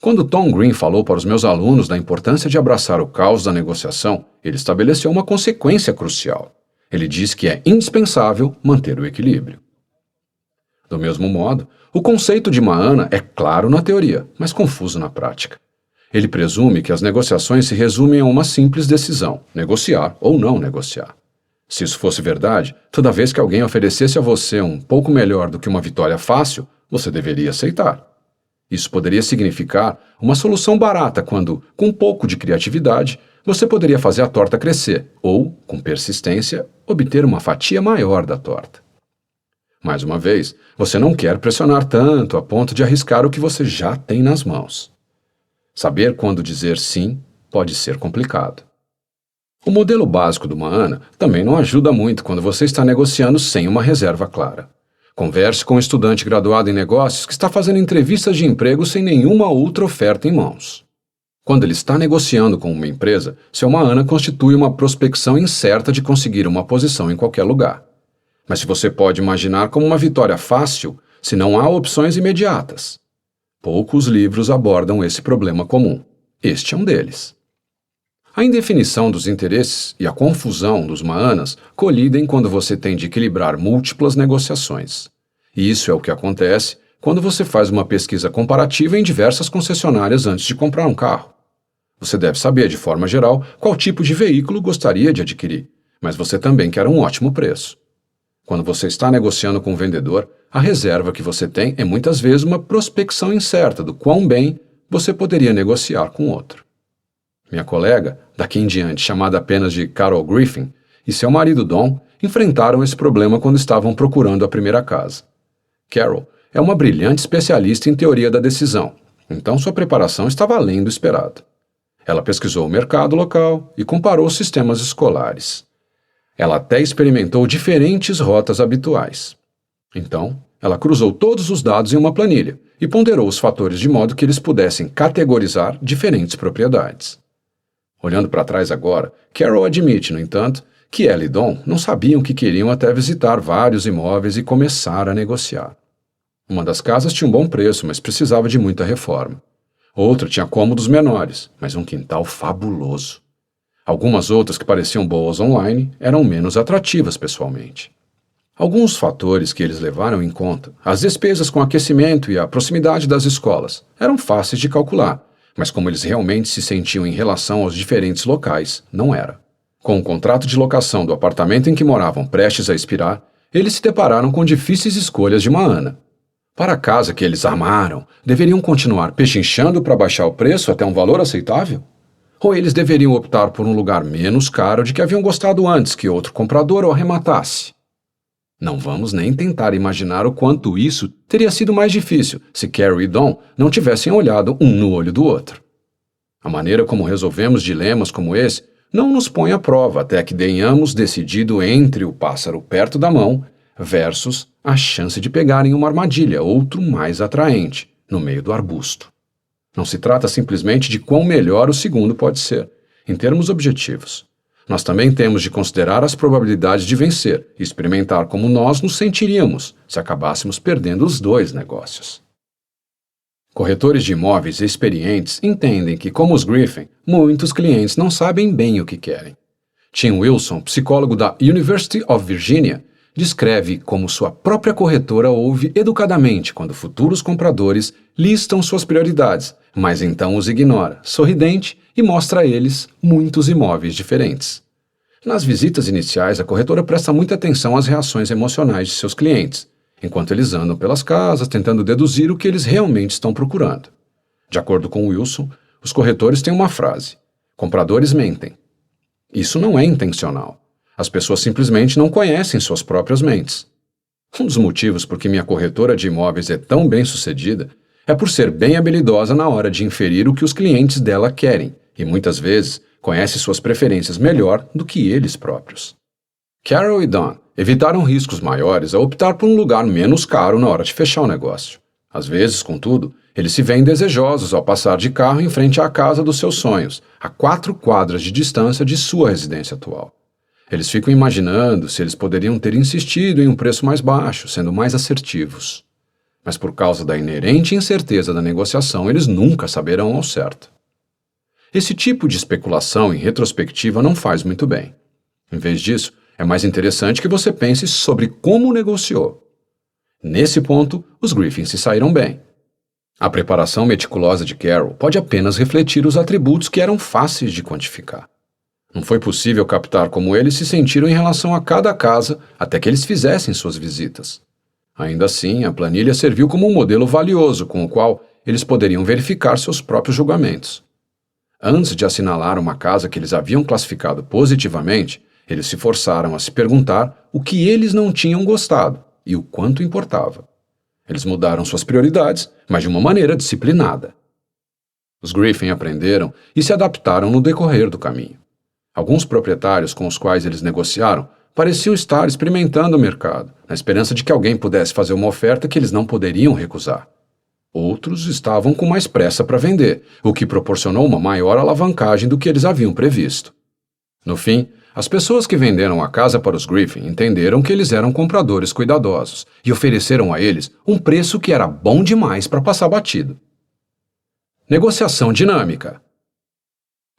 Quando Tom Green falou para os meus alunos da importância de abraçar o caos da negociação, ele estabeleceu uma consequência crucial. Ele diz que é indispensável manter o equilíbrio. Do mesmo modo, o conceito de Mahana é claro na teoria, mas confuso na prática. Ele presume que as negociações se resumem a uma simples decisão, negociar ou não negociar. Se isso fosse verdade, toda vez que alguém oferecesse a você um pouco melhor do que uma vitória fácil, você deveria aceitar. Isso poderia significar uma solução barata quando, com um pouco de criatividade, você poderia fazer a torta crescer ou, com persistência, obter uma fatia maior da torta. Mais uma vez, você não quer pressionar tanto a ponto de arriscar o que você já tem nas mãos. Saber quando dizer sim pode ser complicado. O modelo básico do Mahana também não ajuda muito quando você está negociando sem uma reserva clara. Converse com um estudante graduado em negócios que está fazendo entrevistas de emprego sem nenhuma outra oferta em mãos. Quando ele está negociando com uma empresa, seu Mahana constitui uma prospecção incerta de conseguir uma posição em qualquer lugar. Mas se você pode imaginar como uma vitória fácil, se não há opções imediatas. Poucos livros abordam esse problema comum. Este é um deles. A indefinição dos interesses e a confusão dos Mahanas colidem quando você tem de equilibrar múltiplas negociações. E isso é o que acontece quando você faz uma pesquisa comparativa em diversas concessionárias antes de comprar um carro. Você deve saber, de forma geral, qual tipo de veículo gostaria de adquirir, mas você também quer um ótimo preço. Quando você está negociando com o vendedor, a reserva que você tem é muitas vezes uma prospecção incerta do quão bem você poderia negociar com outro. Minha colega, daqui em diante chamada apenas de Carol Griffin, e seu marido Don enfrentaram esse problema quando estavam procurando a primeira casa. Carol é uma brilhante especialista em teoria da decisão, então sua preparação estava além do esperado. Ela pesquisou o mercado local e comparou os sistemas escolares. Ela até experimentou diferentes rotas habituais. Então, ela cruzou todos os dados em uma planilha e ponderou os fatores de modo que eles pudessem categorizar diferentes propriedades. Olhando para trás agora, Carol admite, no entanto, que ela e Don não sabiam que queriam até visitar vários imóveis e começar a negociar. Uma das casas tinha um bom preço, mas precisava de muita reforma. Outra tinha cômodos menores, mas um quintal fabuloso. Algumas outras que pareciam boas online eram menos atrativas pessoalmente. Alguns fatores que eles levaram em conta, as despesas com aquecimento e a proximidade das escolas, eram fáceis de calcular, mas como eles realmente se sentiam em relação aos diferentes locais, não era. Com o contrato de locação do apartamento em que moravam prestes a expirar, eles se depararam com difíceis escolhas de Mahana. Para a casa que eles amaram, deveriam continuar pechinchando para baixar o preço até um valor aceitável? Ou eles deveriam optar por um lugar menos caro de que haviam gostado antes que outro comprador o arrematasse? Não vamos nem tentar imaginar o quanto isso teria sido mais difícil se Carol e Don não tivessem olhado um no olho do outro. A maneira como resolvemos dilemas como esse não nos põe à prova até que tenhamos decidido entre o pássaro perto da mão versus a chance de pegar em uma armadilha, outro mais atraente, no meio do arbusto. Não se trata simplesmente de quão melhor o segundo pode ser, em termos objetivos. Nós também temos de considerar as probabilidades de vencer e experimentar como nós nos sentiríamos se acabássemos perdendo os dois negócios. Corretores de imóveis experientes entendem que, como os Griffin, muitos clientes não sabem bem o que querem. Tim Wilson, psicólogo da University of Virginia, descreve como sua própria corretora ouve educadamente quando futuros compradores listam suas prioridades, mas então os ignora, sorridente, e mostra a eles muitos imóveis diferentes. Nas visitas iniciais, a corretora presta muita atenção às reações emocionais de seus clientes, enquanto eles andam pelas casas tentando deduzir o que eles realmente estão procurando. De acordo com Wilson, os corretores têm uma frase: compradores mentem. Isso não é intencional. As pessoas simplesmente não conhecem suas próprias mentes. Um dos motivos por que minha corretora de imóveis é tão bem-sucedida é por ser bem habilidosa na hora de inferir o que os clientes dela querem e, muitas vezes, conhece suas preferências melhor do que eles próprios. Carol e Don evitaram riscos maiores ao optar por um lugar menos caro na hora de fechar o negócio. Às vezes, contudo, eles se veem desejosos ao passar de carro em frente à casa dos seus sonhos, a 4 quadras de distância de sua residência atual. Eles ficam imaginando se eles poderiam ter insistido em um preço mais baixo, sendo mais assertivos. Mas por causa da inerente incerteza da negociação, eles nunca saberão ao certo. Esse tipo de especulação em retrospectiva não faz muito bem. Em vez disso, É mais interessante que você pense sobre como negociou. Nesse ponto, os Griffin se saíram bem. A preparação meticulosa de Carol pode apenas refletir os atributos que eram fáceis de quantificar. Não foi possível captar como eles se sentiram em relação a cada casa até que eles fizessem suas visitas. Ainda assim, a planilha serviu como um modelo valioso com o qual eles poderiam verificar seus próprios julgamentos. Antes de assinalar uma casa que eles haviam classificado positivamente, eles se forçaram a se perguntar o que eles não tinham gostado e o quanto importava. Eles mudaram suas prioridades, mas de uma maneira disciplinada. Os Griffin aprenderam e se adaptaram no decorrer do caminho. Alguns proprietários com os quais eles negociaram pareciam estar experimentando o mercado, na esperança de que alguém pudesse fazer uma oferta que eles não poderiam recusar. Outros estavam com mais pressa para vender, o que proporcionou uma maior alavancagem do que eles haviam previsto. No fim, as pessoas que venderam a casa para os Griffin entenderam que eles eram compradores cuidadosos e ofereceram a eles um preço que era bom demais para passar batido. Negociação dinâmica.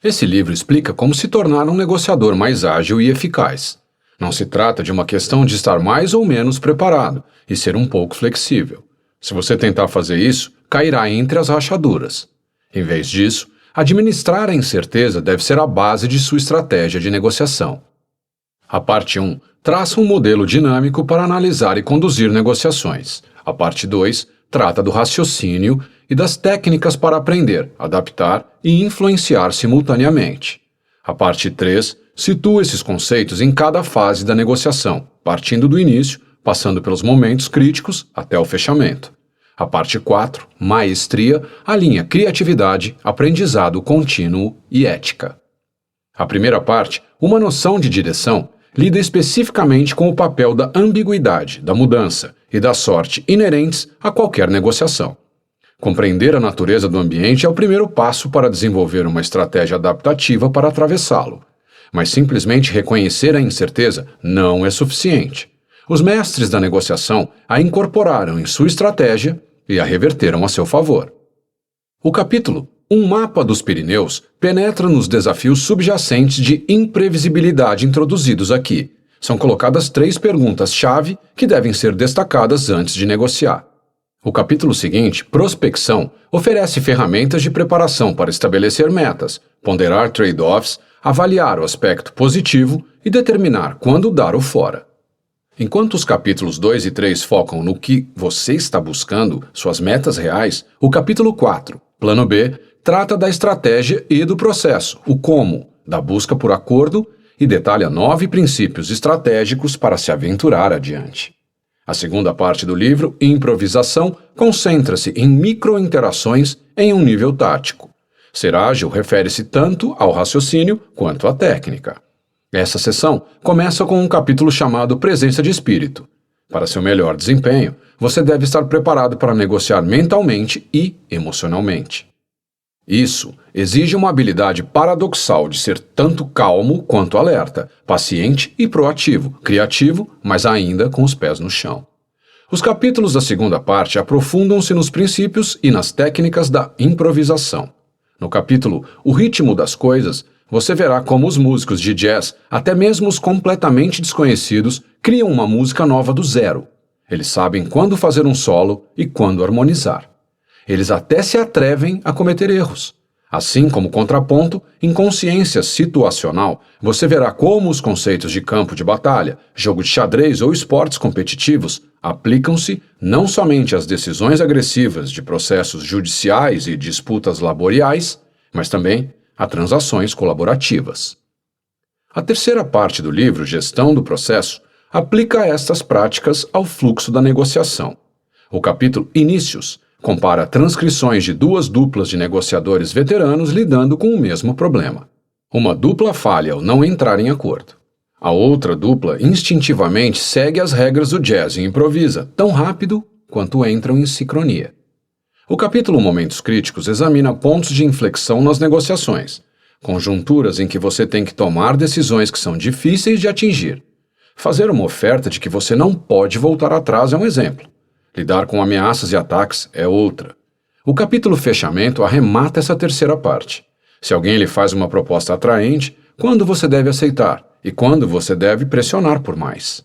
Esse livro explica como se tornar um negociador mais ágil e eficaz. Não se trata de uma questão de estar mais ou menos preparado e ser um pouco flexível. Se você tentar fazer isso, cairá entre as rachaduras. Em vez disso, administrar a incerteza deve ser a base de sua estratégia de negociação. A parte 1 traça um modelo dinâmico para analisar e conduzir negociações. A parte 2 trata do raciocínio e das técnicas para aprender, adaptar e influenciar simultaneamente. A parte 3 situa esses conceitos em cada fase da negociação, partindo do início, passando pelos momentos críticos até o fechamento. A parte 4, maestria, alinha criatividade, aprendizado contínuo e ética. A primeira parte, uma noção de direção, lida especificamente com o papel da ambiguidade, da mudança e da sorte inerentes a qualquer negociação. Compreender a natureza do ambiente é o primeiro passo para desenvolver uma estratégia adaptativa para atravessá-lo. Mas simplesmente reconhecer a incerteza não é suficiente. Os mestres da negociação a incorporaram em sua estratégia e a reverteram a seu favor. O capítulo Um Mapa dos Pirineus penetra nos desafios subjacentes de imprevisibilidade introduzidos aqui. São colocadas 3 perguntas-chave que devem ser destacadas antes de negociar. O capítulo seguinte, Prospecção, oferece ferramentas de preparação para estabelecer metas, ponderar trade-offs, avaliar o aspecto positivo e determinar quando dar o fora. Enquanto os capítulos 2 e 3 focam no que você está buscando, suas metas reais, o capítulo 4, Plano B, trata da estratégia e do processo, o como, da busca por acordo e detalha 9 princípios estratégicos para se aventurar adiante. A segunda parte do livro, Improvisação, concentra-se em micro-interações em um nível tático. Ser ágil refere-se tanto ao raciocínio quanto à técnica. Essa sessão começa com um capítulo chamado Presença de Espírito. Para seu melhor desempenho, você deve estar preparado para negociar mentalmente e emocionalmente. Isso exige uma habilidade paradoxal de ser tanto calmo quanto alerta, paciente e proativo, criativo, mas ainda com os pés no chão. Os capítulos da segunda parte aprofundam-se nos princípios e nas técnicas da improvisação. No capítulo O Ritmo das Coisas, você verá como os músicos de jazz, até mesmo os completamente desconhecidos, criam uma música nova do zero. Eles sabem quando fazer um solo e quando harmonizar. Eles até se atrevem a cometer erros. Assim como contraponto, em consciência situacional, você verá como os conceitos de campo de batalha, jogo de xadrez ou esportes competitivos aplicam-se não somente às decisões agressivas de processos judiciais e disputas laboriais, mas também a transações colaborativas. A terceira parte do livro, Gestão do Processo, aplica estas práticas ao fluxo da negociação. O capítulo Inícios compara transcrições de 2 duplas de negociadores veteranos lidando com o mesmo problema. Uma dupla falha ao não entrar em acordo. A outra dupla instintivamente segue as regras do jazz e improvisa tão rápido quanto entram em sincronia. O capítulo Momentos Críticos examina pontos de inflexão nas negociações, conjunturas em que você tem que tomar decisões que são difíceis de atingir. Fazer uma oferta de que você não pode voltar atrás é um exemplo. Lidar com ameaças e ataques é outra. O capítulo Fechamento arremata essa terceira parte. Se alguém lhe faz uma proposta atraente, quando você deve aceitar e quando você deve pressionar por mais.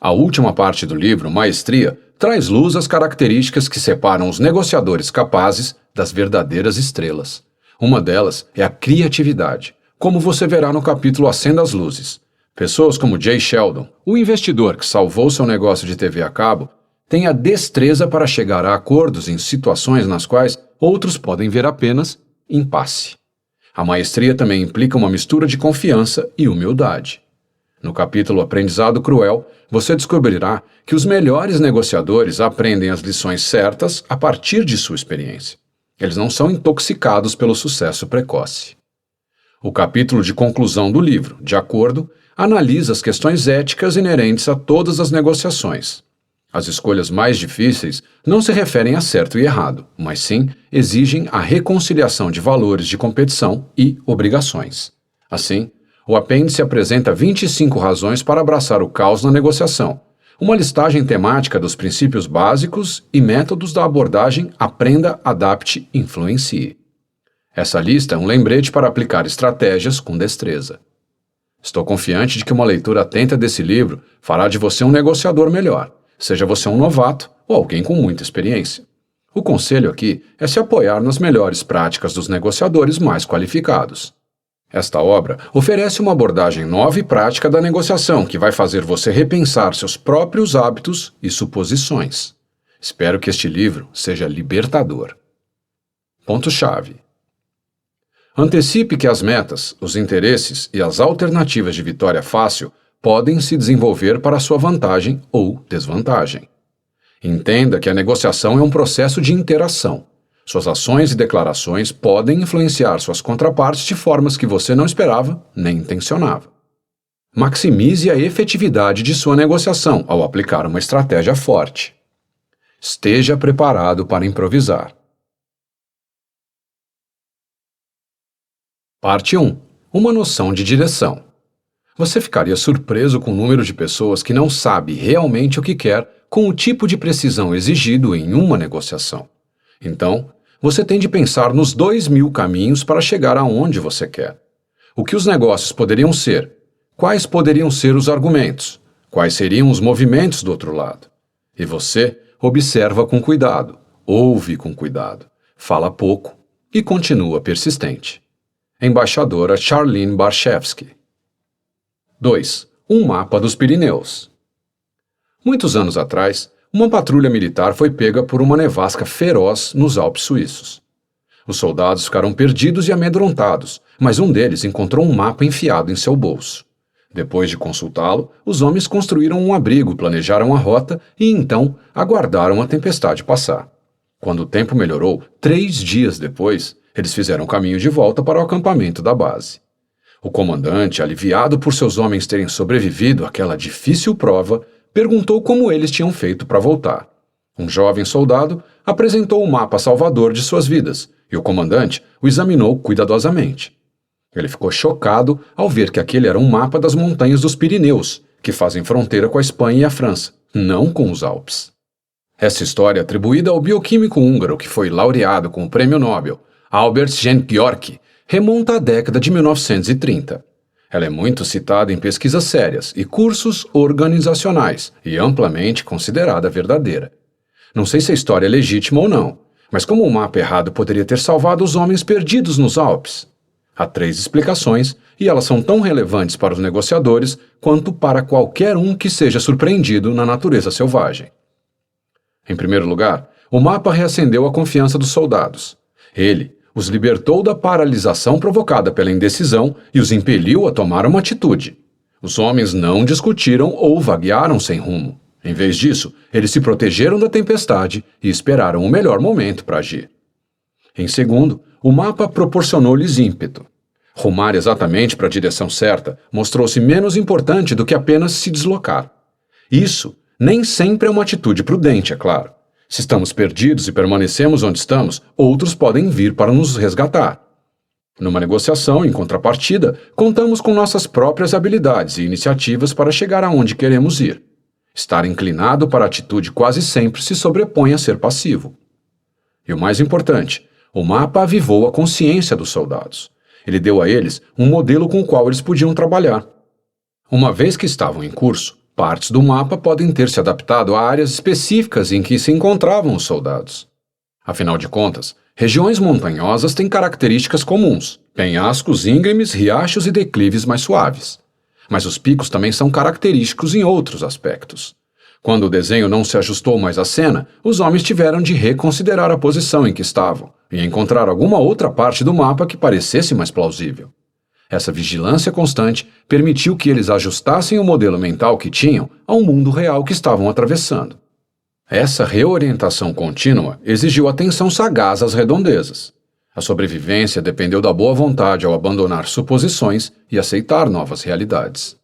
A última parte do livro, Maestria, traz luz às características que separam os negociadores capazes das verdadeiras estrelas. Uma delas é a criatividade, como você verá no capítulo Acenda as Luzes. Pessoas como Jay Sheldon, o investidor que salvou seu negócio de TV a cabo, têm a destreza para chegar a acordos em situações nas quais outros podem ver apenas impasse. A maestria também implica uma mistura de confiança e humildade. No capítulo Aprendizado Cruel, você descobrirá que os melhores negociadores aprendem as lições certas a partir de sua experiência. Eles não são intoxicados pelo sucesso precoce. O capítulo de conclusão do livro, De Acordo, analisa as questões éticas inerentes a todas as negociações. As escolhas mais difíceis não se referem a certo e errado, mas sim exigem a reconciliação de valores de competição e obrigações. Assim, o apêndice apresenta 25 razões para abraçar o caos na negociação, uma listagem temática dos princípios básicos e métodos da abordagem Aprenda, Adapte, Influencie. Essa lista é um lembrete para aplicar estratégias com destreza. Estou confiante de que uma leitura atenta desse livro fará de você um negociador melhor, seja você um novato ou alguém com muita experiência. O conselho aqui é se apoiar nas melhores práticas dos negociadores mais qualificados. Esta obra oferece uma abordagem nova e prática da negociação que vai fazer você repensar seus próprios hábitos e suposições. Espero que este livro seja libertador. Ponto-chave. Antecipe que as metas, os interesses e as alternativas de vitória fácil podem se desenvolver para sua vantagem ou desvantagem. Entenda que a negociação é um processo de interação. Suas ações e declarações podem influenciar suas contrapartes de formas que você não esperava nem intencionava. Maximize a efetividade de sua negociação ao aplicar uma estratégia forte. Esteja preparado para improvisar. Parte 1. Uma noção de direção. Você ficaria surpreso com o número de pessoas que não sabe realmente o que quer com o tipo de precisão exigido em uma negociação. Então, você tem de pensar nos 2.000 caminhos para chegar aonde você quer. O que os negócios poderiam ser? Quais poderiam ser os argumentos? Quais seriam os movimentos do outro lado? E você observa com cuidado, ouve com cuidado, fala pouco e continua persistente. Embaixadora Charlene Barshevsky. 2. Um mapa dos Pirineus. Muitos anos atrás, uma patrulha militar foi pega por uma nevasca feroz nos Alpes suíços. Os soldados ficaram perdidos e amedrontados, mas um deles encontrou um mapa enfiado em seu bolso. Depois de consultá-lo, os homens construíram um abrigo, planejaram a rota e então aguardaram a tempestade passar. Quando o tempo melhorou, 3 dias depois, eles fizeram caminho de volta para o acampamento da base. O comandante, aliviado por seus homens terem sobrevivido àquela difícil prova, perguntou como eles tinham feito para voltar. Um jovem soldado apresentou o mapa salvador de suas vidas, e o comandante o examinou cuidadosamente. Ele ficou chocado ao ver que aquele era um mapa das montanhas dos Pirineus, que fazem fronteira com a Espanha e a França, não com os Alpes. Essa história é atribuída ao bioquímico húngaro que foi laureado com o Prêmio Nobel, Albert Szent-Györgyi, remonta à década de 1930. Ela é muito citada em pesquisas sérias e cursos organizacionais e amplamente considerada verdadeira. Não sei se a história é legítima ou não, mas como o mapa errado poderia ter salvado os homens perdidos nos Alpes? Há 3 explicações e elas são tão relevantes para os negociadores quanto para qualquer um que seja surpreendido na natureza selvagem. Em primeiro lugar, o mapa reacendeu a confiança dos soldados. Ele os libertou da paralisação provocada pela indecisão e os impeliu a tomar uma atitude. Os homens não discutiram ou vaguearam sem rumo. Em vez disso, eles se protegeram da tempestade e esperaram o melhor momento para agir. Em segundo, o mapa proporcionou-lhes ímpeto. Rumar exatamente para a direção certa mostrou-se menos importante do que apenas se deslocar. Isso nem sempre é uma atitude prudente, é claro. Se estamos perdidos e permanecemos onde estamos, outros podem vir para nos resgatar. Numa negociação, em contrapartida, contamos com nossas próprias habilidades e iniciativas para chegar aonde queremos ir. Estar inclinado para a atitude quase sempre se sobrepõe a ser passivo. E o mais importante, o mapa avivou a consciência dos soldados. Ele deu a eles um modelo com o qual eles podiam trabalhar. Uma vez que estavam em curso, partes do mapa podem ter se adaptado a áreas específicas em que se encontravam os soldados. Afinal de contas, regiões montanhosas têm características comuns: penhascos íngremes, riachos e declives mais suaves. Mas os picos também são característicos em outros aspectos. Quando o desenho não se ajustou mais à cena, os homens tiveram de reconsiderar a posição em que estavam e encontrar alguma outra parte do mapa que parecesse mais plausível. Essa vigilância constante permitiu que eles ajustassem o modelo mental que tinham ao mundo real que estavam atravessando. Essa reorientação contínua exigiu atenção sagaz às redondezas. A sobrevivência dependeu da boa vontade ao abandonar suposições e aceitar novas realidades.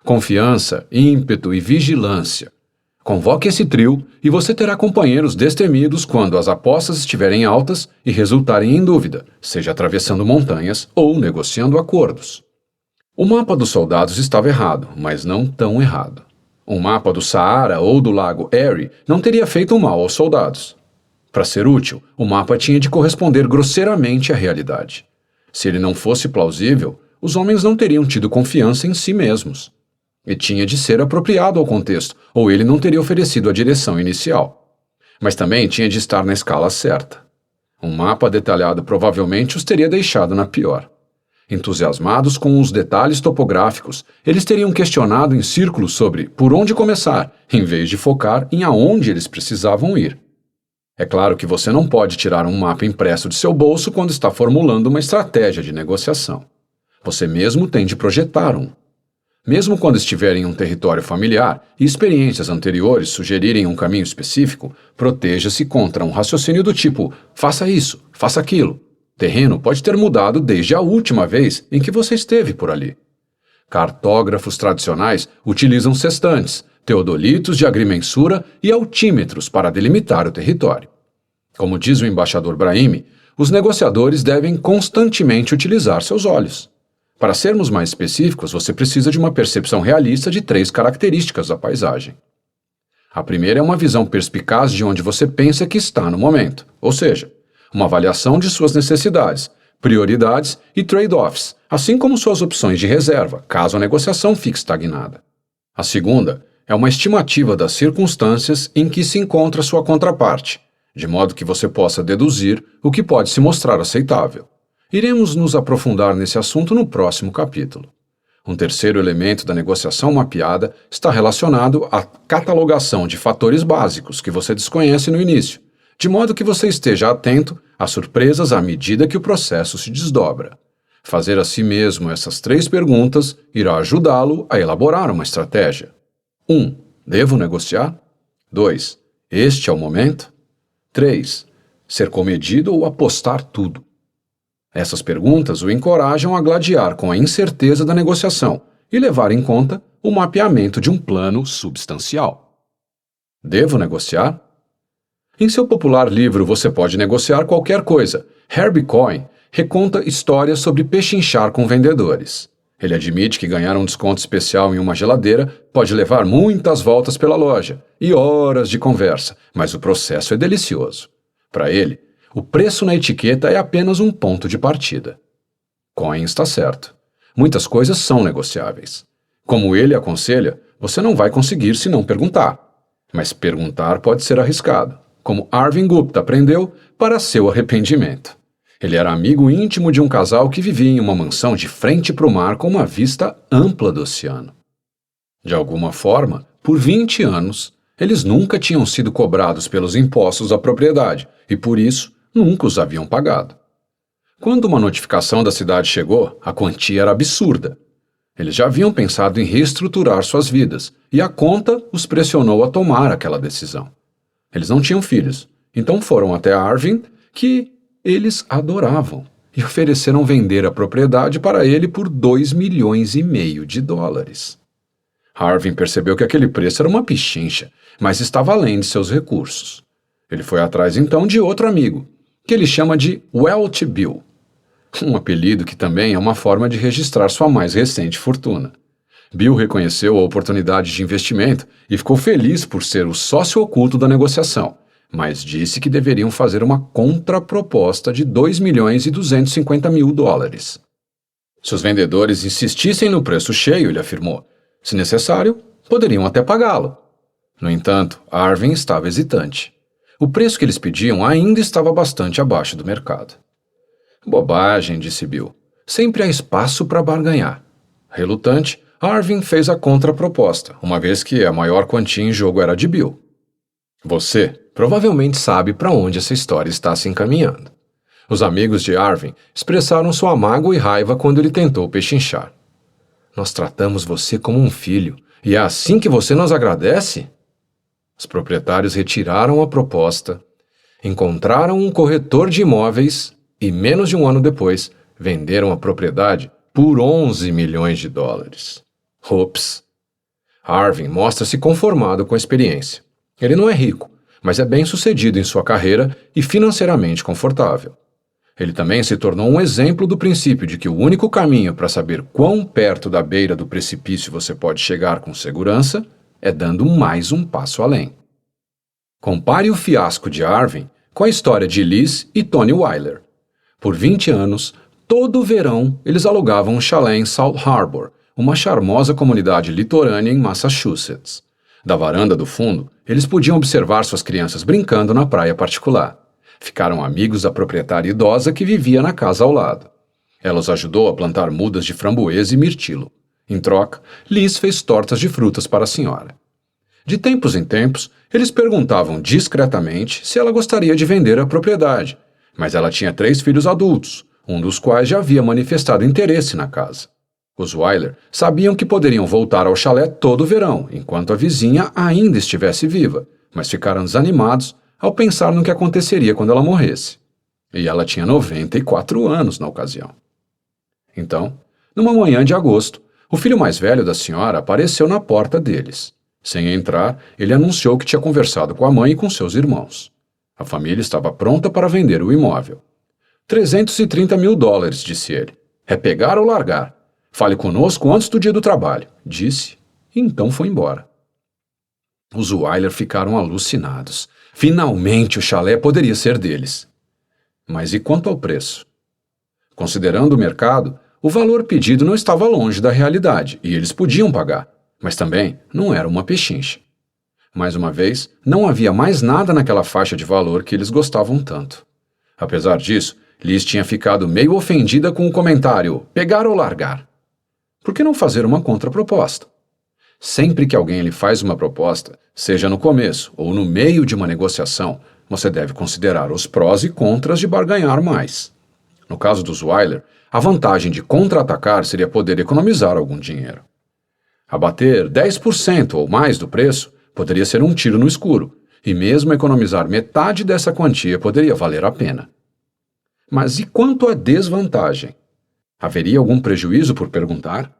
Confiança, ímpeto e vigilância. Convoque esse trio e você terá companheiros destemidos quando as apostas estiverem altas e resultarem em dúvida, seja atravessando montanhas ou negociando acordos. O mapa dos soldados estava errado, mas não tão errado. Um mapa do Saara ou do lago Erie não teria feito mal aos soldados. Para ser útil, o mapa tinha de corresponder grosseiramente à realidade. Se ele não fosse plausível, os homens não teriam tido confiança em si mesmos. E tinha de ser apropriado ao contexto, ou ele não teria oferecido a direção inicial. Mas também tinha de estar na escala certa. Um mapa detalhado provavelmente os teria deixado na pior. Entusiasmados com os detalhes topográficos, eles teriam questionado em círculos sobre por onde começar, em vez de focar em aonde eles precisavam ir. É claro que você não pode tirar um mapa impresso de seu bolso quando está formulando uma estratégia de negociação. Você mesmo tem de projetar um. Mesmo quando estiver em um território familiar e experiências anteriores sugerirem um caminho específico, proteja-se contra um raciocínio do tipo faça isso, faça aquilo. Terreno pode ter mudado desde a última vez em que você esteve por ali. Cartógrafos tradicionais utilizam sextantes, teodolitos de agrimensura e altímetros para delimitar o território. Como diz o embaixador Brahimi, os negociadores devem constantemente utilizar seus olhos. Para sermos mais específicos, você precisa de uma percepção realista de 3 características da paisagem. A primeira é uma visão perspicaz de onde você pensa que está no momento, ou seja, uma avaliação de suas necessidades, prioridades e trade-offs, assim como suas opções de reserva, caso a negociação fique estagnada. A segunda é uma estimativa das circunstâncias em que se encontra sua contraparte, de modo que você possa deduzir o que pode se mostrar aceitável. Iremos nos aprofundar nesse assunto no próximo capítulo. Um terceiro elemento da negociação mapeada está relacionado à catalogação de fatores básicos que você desconhece no início, de modo que você esteja atento às surpresas à medida que o processo se desdobra. Fazer a si mesmo essas 3 perguntas irá ajudá-lo a elaborar uma estratégia. 1. Devo negociar? 2. Este é o momento? 3. Ser comedido ou apostar tudo? Essas perguntas o encorajam a gladiar com a incerteza da negociação e levar em conta o mapeamento de um plano substancial. Devo negociar? Em seu popular livro Você Pode Negociar Qualquer Coisa, Herbie Cohen reconta histórias sobre pechinchar com vendedores. Ele admite que ganhar um desconto especial em uma geladeira pode levar muitas voltas pela loja e horas de conversa, mas o processo é delicioso. Para ele, o preço na etiqueta é apenas um ponto de partida. Cohen está certo. Muitas coisas são negociáveis. Como ele aconselha, você não vai conseguir se não perguntar. Mas perguntar pode ser arriscado, como Arvind Gupta aprendeu para seu arrependimento. Ele era amigo íntimo de um casal que vivia em uma mansão de frente para o mar com uma vista ampla do oceano. De alguma forma, por 20 anos, eles nunca tinham sido cobrados pelos impostos da propriedade e, por isso, nunca os haviam pagado. Quando uma notificação da cidade chegou, a quantia era absurda. Eles já haviam pensado em reestruturar suas vidas, e a conta os pressionou a tomar aquela decisão. Eles não tinham filhos, então foram até Arvind, que eles adoravam, e ofereceram vender a propriedade para ele por $2,5 milhões. Arvind percebeu que aquele preço era uma pichincha, mas estava além de seus recursos. Ele foi atrás então de outro amigo, que ele chama de Welch Bill, um apelido que também é uma forma de registrar sua mais recente fortuna. Bill reconheceu a oportunidade de investimento e ficou feliz por ser o sócio oculto da negociação, mas disse que deveriam fazer uma contraproposta de $2,25 milhões. Se os vendedores insistissem no preço cheio, ele afirmou, se necessário, poderiam até pagá-lo. No entanto, Arvin estava hesitante. O preço que eles pediam ainda estava bastante abaixo do mercado. Bobagem, disse Bill. Sempre há espaço para barganhar. Relutante, Arvin fez a contraproposta, uma vez que a maior quantia em jogo era de Bill. Você provavelmente sabe para onde essa história está se encaminhando. Os amigos de Arvin expressaram sua mágoa e raiva quando ele tentou pechinchar. Nós tratamos você como um filho, e é assim que você nos agradece? Os proprietários retiraram a proposta, encontraram um corretor de imóveis e, menos de um ano depois, venderam a propriedade por 11 milhões de dólares. Ops! Arvin mostra-se conformado com a experiência. Ele não é rico, mas é bem-sucedido em sua carreira e financeiramente confortável. Ele também se tornou um exemplo do princípio de que o único caminho para saber quão perto da beira do precipício você pode chegar com segurança é dando mais um passo além. Compare o fiasco de Arvin com a história de Liz e Tony Weiler. Por 20 anos, todo verão, eles alugavam um chalé em South Harbor, uma charmosa comunidade litorânea em Massachusetts. Da varanda do fundo, eles podiam observar suas crianças brincando na praia particular. Ficaram amigos da proprietária idosa que vivia na casa ao lado. Ela os ajudou a plantar mudas de framboesa e mirtilo. Em troca, Liz fez tortas de frutas para a senhora. De tempos em tempos, eles perguntavam discretamente se ela gostaria de vender a propriedade, mas ela tinha 3 filhos adultos, um dos quais já havia manifestado interesse na casa. Os Weiler sabiam que poderiam voltar ao chalé todo o verão, enquanto a vizinha ainda estivesse viva, mas ficaram desanimados ao pensar no que aconteceria quando ela morresse. E ela tinha 94 anos na ocasião. Então, numa manhã de agosto, o filho mais velho da senhora apareceu na porta deles. Sem entrar, ele anunciou que tinha conversado com a mãe e com seus irmãos. A família estava pronta para vender o imóvel. 330 mil dólares, disse ele. É pegar ou largar. Fale conosco antes do dia do trabalho, disse, e então foi embora. Os Weiler ficaram alucinados. Finalmente o chalé poderia ser deles. Mas e quanto ao preço? Considerando o mercado, o valor pedido não estava longe da realidade e eles podiam pagar, mas também não era uma pechincha. Mais uma vez, não havia mais nada naquela faixa de valor que eles gostavam tanto. Apesar disso, Liz tinha ficado meio ofendida com o comentário pegar ou largar. Por que não fazer uma contraproposta? Sempre que alguém lhe faz uma proposta, seja no começo ou no meio de uma negociação, você deve considerar os prós e contras de barganhar mais. No caso dos Weiler, a vantagem de contra-atacar seria poder economizar algum dinheiro. Abater 10% ou mais do preço poderia ser um tiro no escuro, e mesmo economizar metade dessa quantia poderia valer a pena. Mas e quanto à desvantagem? Haveria algum prejuízo por perguntar?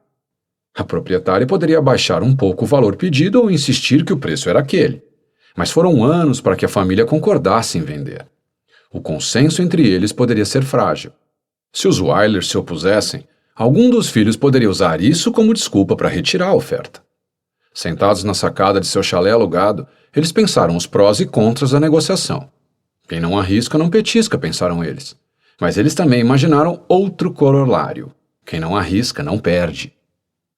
A proprietária poderia baixar um pouco o valor pedido ou insistir que o preço era aquele. Mas foram anos para que a família concordasse em vender. O consenso entre eles poderia ser frágil. Se os Weiler se opusessem, algum dos filhos poderia usar isso como desculpa para retirar a oferta. Sentados na sacada de seu chalé alugado, eles pensaram os prós e contras da negociação. Quem não arrisca não petisca, pensaram eles. Mas eles também imaginaram outro corolário. Quem não arrisca não perde.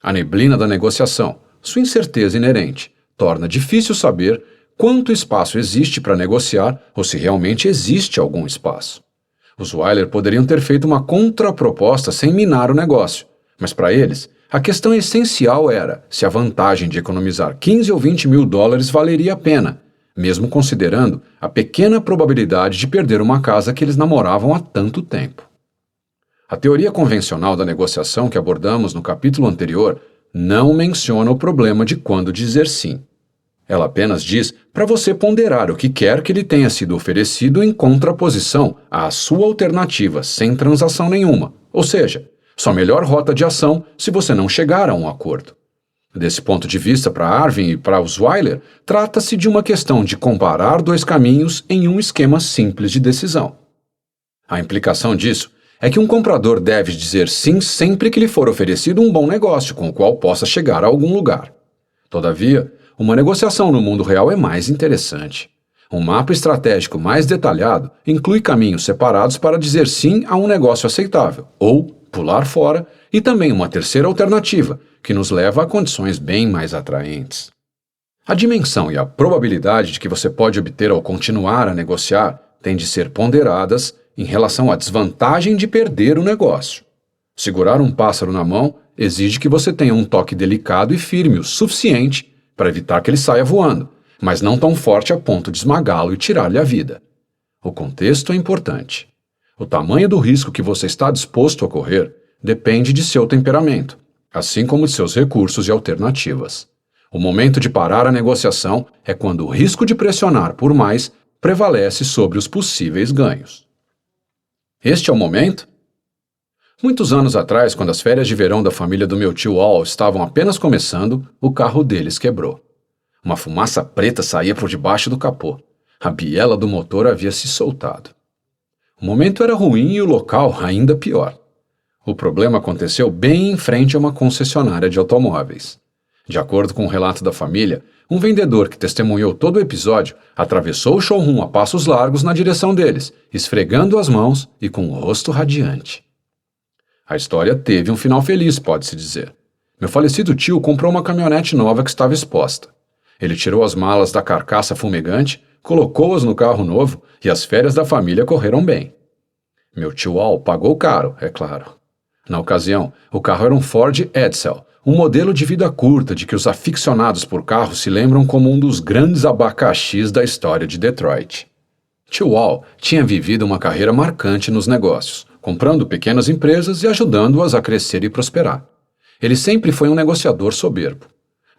A neblina da negociação, sua incerteza inerente, torna difícil saber quanto espaço existe para negociar ou se realmente existe algum espaço. Os Weiler poderiam ter feito uma contraproposta sem minar o negócio, mas para eles, a questão essencial era se a vantagem de economizar 15 ou 20 mil dólares valeria a pena, mesmo considerando a pequena probabilidade de perder uma casa que eles namoravam há tanto tempo. A teoria convencional da negociação que abordamos no capítulo anterior não menciona o problema de quando dizer sim. Ela apenas diz para você ponderar o que quer que lhe tenha sido oferecido em contraposição à sua alternativa sem transação nenhuma, ou seja, sua melhor rota de ação se você não chegar a um acordo. Desse ponto de vista, para Arvin e para os Weiler, trata-se de uma questão de comparar 2 caminhos em um esquema simples de decisão. A implicação disso é que um comprador deve dizer sim sempre que lhe for oferecido um bom negócio com o qual possa chegar a algum lugar. Todavia, uma negociação no mundo real é mais interessante. Um mapa estratégico mais detalhado inclui caminhos separados para dizer sim a um negócio aceitável, ou pular fora, e também uma terceira alternativa, que nos leva a condições bem mais atraentes. A dimensão e a probabilidade de que você pode obter ao continuar a negociar têm de ser ponderadas em relação à desvantagem de perder o negócio. Segurar um pássaro na mão exige que você tenha um toque delicado e firme o suficiente para evitar que ele saia voando, mas não tão forte a ponto de esmagá-lo e tirar-lhe a vida. O contexto é importante. O tamanho do risco que você está disposto a correr depende de seu temperamento, assim como de seus recursos e alternativas. O momento de parar a negociação é quando o risco de pressionar por mais prevalece sobre os possíveis ganhos. Este é o momento? Muitos anos atrás, quando as férias de verão da família do meu tio Al estavam apenas começando, o carro deles quebrou. Uma fumaça preta saía por debaixo do capô. A biela do motor havia se soltado. O momento era ruim e o local ainda pior. O problema aconteceu bem em frente a uma concessionária de automóveis. De acordo com o relato da família, um vendedor que testemunhou todo o episódio atravessou o showroom a passos largos na direção deles, esfregando as mãos e com o rosto radiante. A história teve um final feliz, pode-se dizer. Meu falecido tio comprou uma caminhonete nova que estava exposta. Ele tirou as malas da carcaça fumegante, colocou-as no carro novo e as férias da família correram bem. Meu tio Al pagou caro, é claro. Na ocasião, o carro era um Ford Edsel, um modelo de vida curta de que os aficionados por carros se lembram como um dos grandes abacaxis da história de Detroit. Tio Al tinha vivido uma carreira marcante nos negócios, comprando pequenas empresas e ajudando-as a crescer e prosperar. Ele sempre foi um negociador soberbo.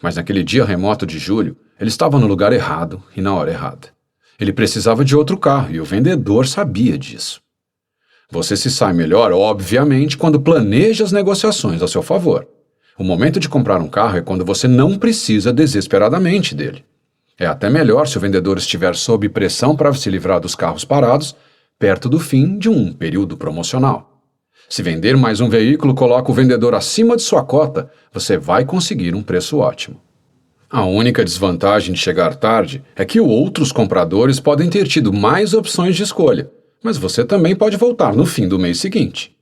Mas naquele dia remoto de julho, ele estava no lugar errado e na hora errada. Ele precisava de outro carro e o vendedor sabia disso. Você se sai melhor, obviamente, quando planeja as negociações a seu favor. O momento de comprar um carro é quando você não precisa desesperadamente dele. É até melhor se o vendedor estiver sob pressão para se livrar dos carros parados, perto do fim de um período promocional. Se vender mais um veículo coloca o vendedor acima de sua cota, você vai conseguir um preço ótimo. A única desvantagem de chegar tarde é que outros compradores podem ter tido mais opções de escolha, mas você também pode voltar no fim do mês seguinte.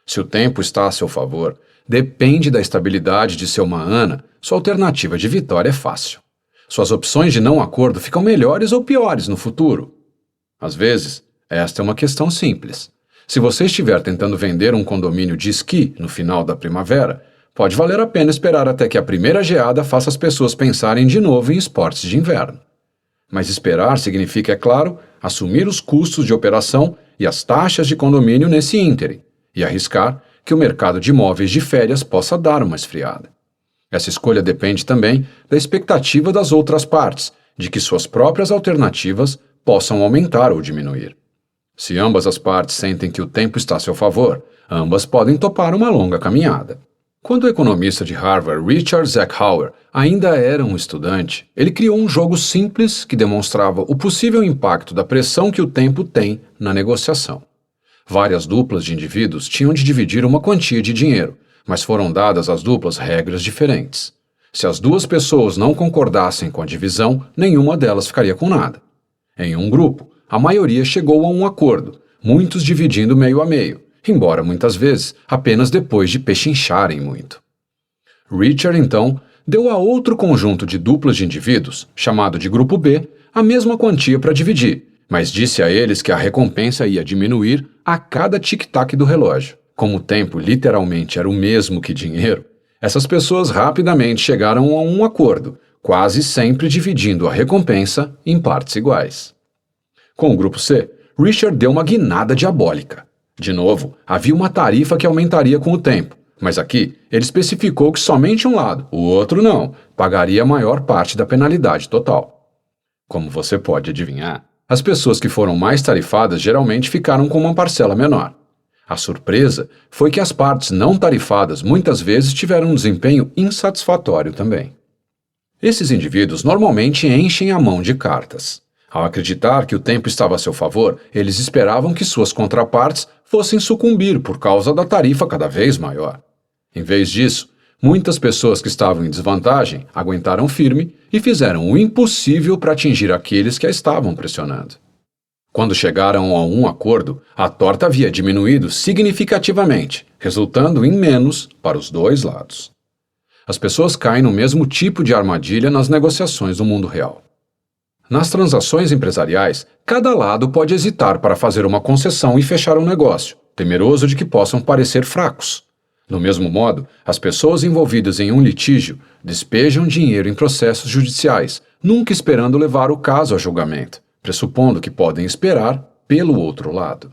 Se o tempo está a seu favor, depende da estabilidade de seu Mahana, sua alternativa de vitória é fácil. Suas opções de não acordo ficam melhores ou piores no futuro. Às vezes, esta é uma questão simples. Se você estiver tentando vender um condomínio de esqui no final da primavera, pode valer a pena esperar até que a primeira geada faça as pessoas pensarem de novo em esportes de inverno. Mas esperar significa, é claro, assumir os custos de operação e as taxas de condomínio nesse ínterim, e arriscar que o mercado de imóveis de férias possa dar uma esfriada. Essa escolha depende também da expectativa das outras partes, de que suas próprias alternativas possam aumentar ou diminuir. Se ambas as partes sentem que o tempo está a seu favor, ambas podem topar uma longa caminhada. Quando o economista de Harvard Richard Zeckhauer ainda era um estudante, ele criou um jogo simples que demonstrava o possível impacto da pressão que o tempo tem na negociação. Várias duplas de indivíduos tinham de dividir uma quantia de dinheiro, mas foram dadas às duplas regras diferentes. Se as duas pessoas não concordassem com a divisão, nenhuma delas ficaria com nada. Em um grupo, a maioria chegou a um acordo, muitos dividindo meio a meio, embora muitas vezes apenas depois de pechincharem muito. Richard, então, deu a outro conjunto de duplas de indivíduos, chamado de Grupo B, a mesma quantia para dividir, mas disse a eles que a recompensa ia diminuir a cada tic-tac do relógio. Como o tempo literalmente era o mesmo que dinheiro, essas pessoas rapidamente chegaram a um acordo, quase sempre dividindo a recompensa em partes iguais. Com o Grupo C, Richard deu uma guinada diabólica. De novo, havia uma tarifa que aumentaria com o tempo, mas aqui ele especificou que somente um lado, o outro não, pagaria a maior parte da penalidade total. Como você pode adivinhar, as pessoas que foram mais tarifadas geralmente ficaram com uma parcela menor. A surpresa foi que as partes não tarifadas muitas vezes tiveram um desempenho insatisfatório também. Esses indivíduos normalmente enchem a mão de cartas. Ao acreditar que o tempo estava a seu favor, eles esperavam que suas contrapartes fossem sucumbir por causa da tarifa cada vez maior. Em vez disso, muitas pessoas que estavam em desvantagem aguentaram firme e fizeram o impossível para atingir aqueles que a estavam pressionando. Quando chegaram a um acordo, a torta havia diminuído significativamente, resultando em menos para os dois lados. As pessoas caem no mesmo tipo de armadilha nas negociações do mundo real. Nas transações empresariais, cada lado pode hesitar para fazer uma concessão e fechar um negócio, temeroso de que possam parecer fracos. Do mesmo modo, as pessoas envolvidas em um litígio despejam dinheiro em processos judiciais, nunca esperando levar o caso a julgamento, pressupondo que podem esperar pelo outro lado.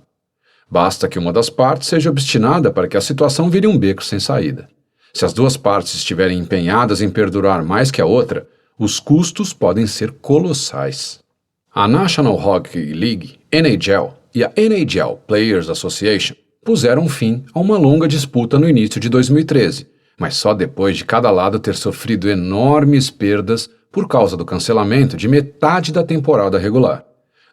Basta que uma das partes seja obstinada para que a situação vire um beco sem saída. Se as duas partes estiverem empenhadas em perdurar mais que a outra, os custos podem ser colossais. A National Hockey League, NHL, e a NHL Players Association puseram fim a uma longa disputa no início de 2013, mas só depois de cada lado ter sofrido enormes perdas por causa do cancelamento de metade da temporada regular.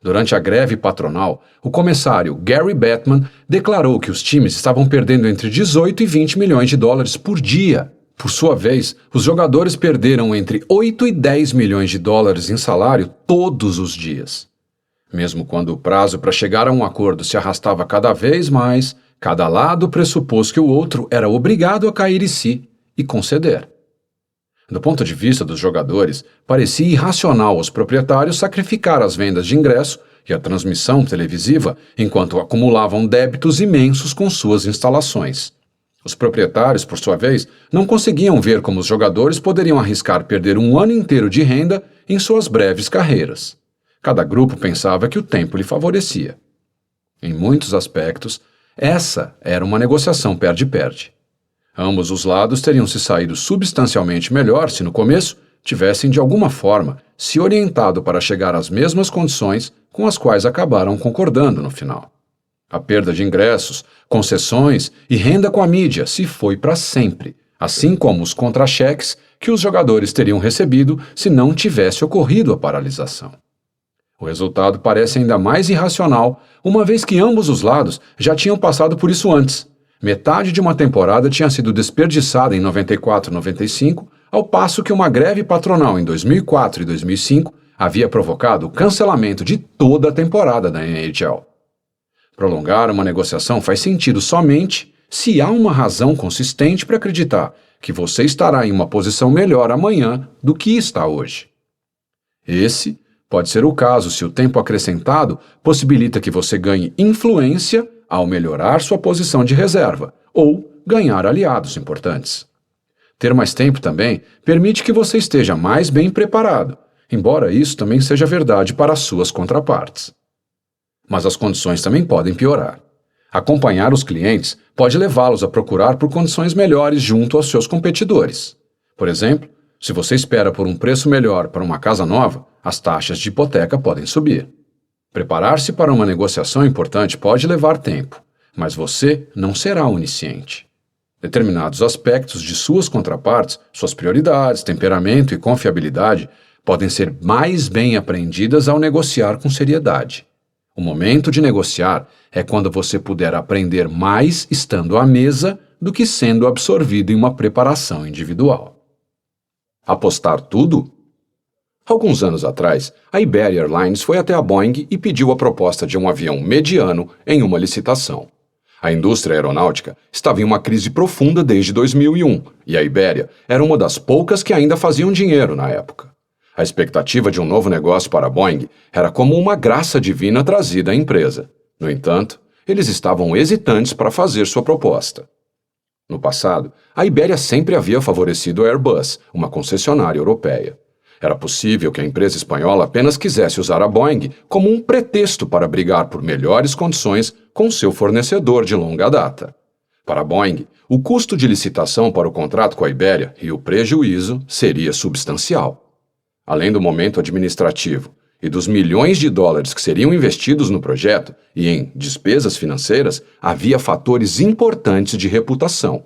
Durante a greve patronal, o comissário Gary Bettman declarou que os times estavam perdendo entre 18 e 20 milhões de dólares por dia. Por sua vez, os jogadores perderam entre 8 e 10 milhões de dólares em salário todos os dias. Mesmo quando o prazo para chegar a um acordo se arrastava cada vez mais, cada lado pressupôs que o outro era obrigado a cair em si e conceder. Do ponto de vista dos jogadores, parecia irracional aos proprietários sacrificar as vendas de ingresso e a transmissão televisiva enquanto acumulavam débitos imensos com suas instalações. Os proprietários, por sua vez, não conseguiam ver como os jogadores poderiam arriscar perder um ano inteiro de renda em suas breves carreiras. Cada grupo pensava que o tempo lhe favorecia. Em muitos aspectos, essa era uma negociação perde-perde. Ambos os lados teriam se saído substancialmente melhor se no começo tivessem de alguma forma se orientado para chegar às mesmas condições com as quais acabaram concordando no final. A perda de ingressos, concessões e renda com a mídia se foi para sempre, assim como os contra-cheques que os jogadores teriam recebido se não tivesse ocorrido a paralisação. O resultado parece ainda mais irracional, uma vez que ambos os lados já tinham passado por isso antes. Metade de uma temporada tinha sido desperdiçada em 94-95, ao passo que uma greve patronal em 2004 e 2005 havia provocado o cancelamento de toda a temporada da NHL. Prolongar uma negociação faz sentido somente se há uma razão consistente para acreditar que você estará em uma posição melhor amanhã do que está hoje. Esse pode ser o caso se o tempo acrescentado possibilita que você ganhe influência ao melhorar sua posição de reserva ou ganhar aliados importantes. Ter mais tempo também permite que você esteja mais bem preparado, embora isso também seja verdade para as suas contrapartes. Mas as condições também podem piorar. Acompanhar os clientes pode levá-los a procurar por condições melhores junto aos seus competidores. Por exemplo, se você espera por um preço melhor para uma casa nova, as taxas de hipoteca podem subir. Preparar-se para uma negociação importante pode levar tempo, mas você não será onisciente. Determinados aspectos de suas contrapartes, suas prioridades, temperamento e confiabilidade, podem ser mais bem aprendidas ao negociar com seriedade. O momento de negociar é quando você puder aprender mais estando à mesa do que sendo absorvido em uma preparação individual. Apostar tudo? Alguns anos atrás, a Iberia Airlines foi até a Boeing e pediu a proposta de um avião mediano em uma licitação. A indústria aeronáutica estava em uma crise profunda desde 2001 e a Iberia era uma das poucas que ainda faziam dinheiro na época. A expectativa de um novo negócio para a Boeing era como uma graça divina trazida à empresa. No entanto, eles estavam hesitantes para fazer sua proposta. No passado, a Iberia sempre havia favorecido a Airbus, uma concessionária europeia. Era possível que a empresa espanhola apenas quisesse usar a Boeing como um pretexto para brigar por melhores condições com seu fornecedor de longa data. Para a Boeing, o custo de licitação para o contrato com a Iberia e o prejuízo seria substancial. Além do momento administrativo e dos milhões de dólares que seriam investidos no projeto e em despesas financeiras, havia fatores importantes de reputação.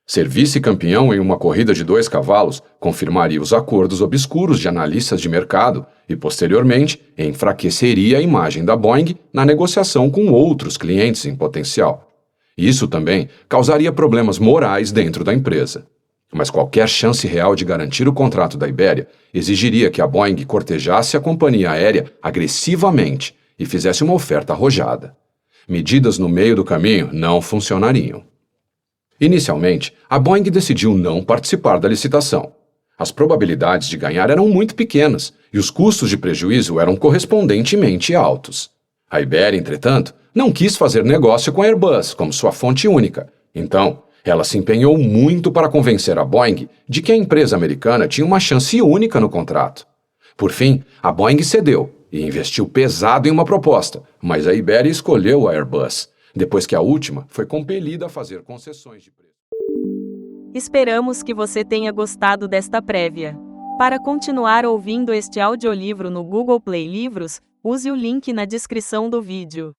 Ser vice-campeão em uma corrida de 2 cavalos confirmaria os acordos obscuros de analistas de mercado e, posteriormente, enfraqueceria a imagem da Boeing na negociação com outros clientes em potencial. Isso também causaria problemas morais dentro da empresa. Mas qualquer chance real de garantir o contrato da Iberia exigiria que a Boeing cortejasse a companhia aérea agressivamente e fizesse uma oferta arrojada. Medidas no meio do caminho não funcionariam. Inicialmente, a Boeing decidiu não participar da licitação. As probabilidades de ganhar eram muito pequenas e os custos de prejuízo eram correspondentemente altos. A Iberia, entretanto, não quis fazer negócio com a Airbus como sua fonte única. Então, ela se empenhou muito para convencer a Boeing de que a empresa americana tinha uma chance única no contrato. Por fim, a Boeing cedeu e investiu pesado em uma proposta, mas a Iberia escolheu a Airbus, depois que a última foi compelida a fazer concessões de preço. Esperamos que você tenha gostado desta prévia. Para continuar ouvindo este audiolivro no Google Play Livros, use o link na descrição do vídeo.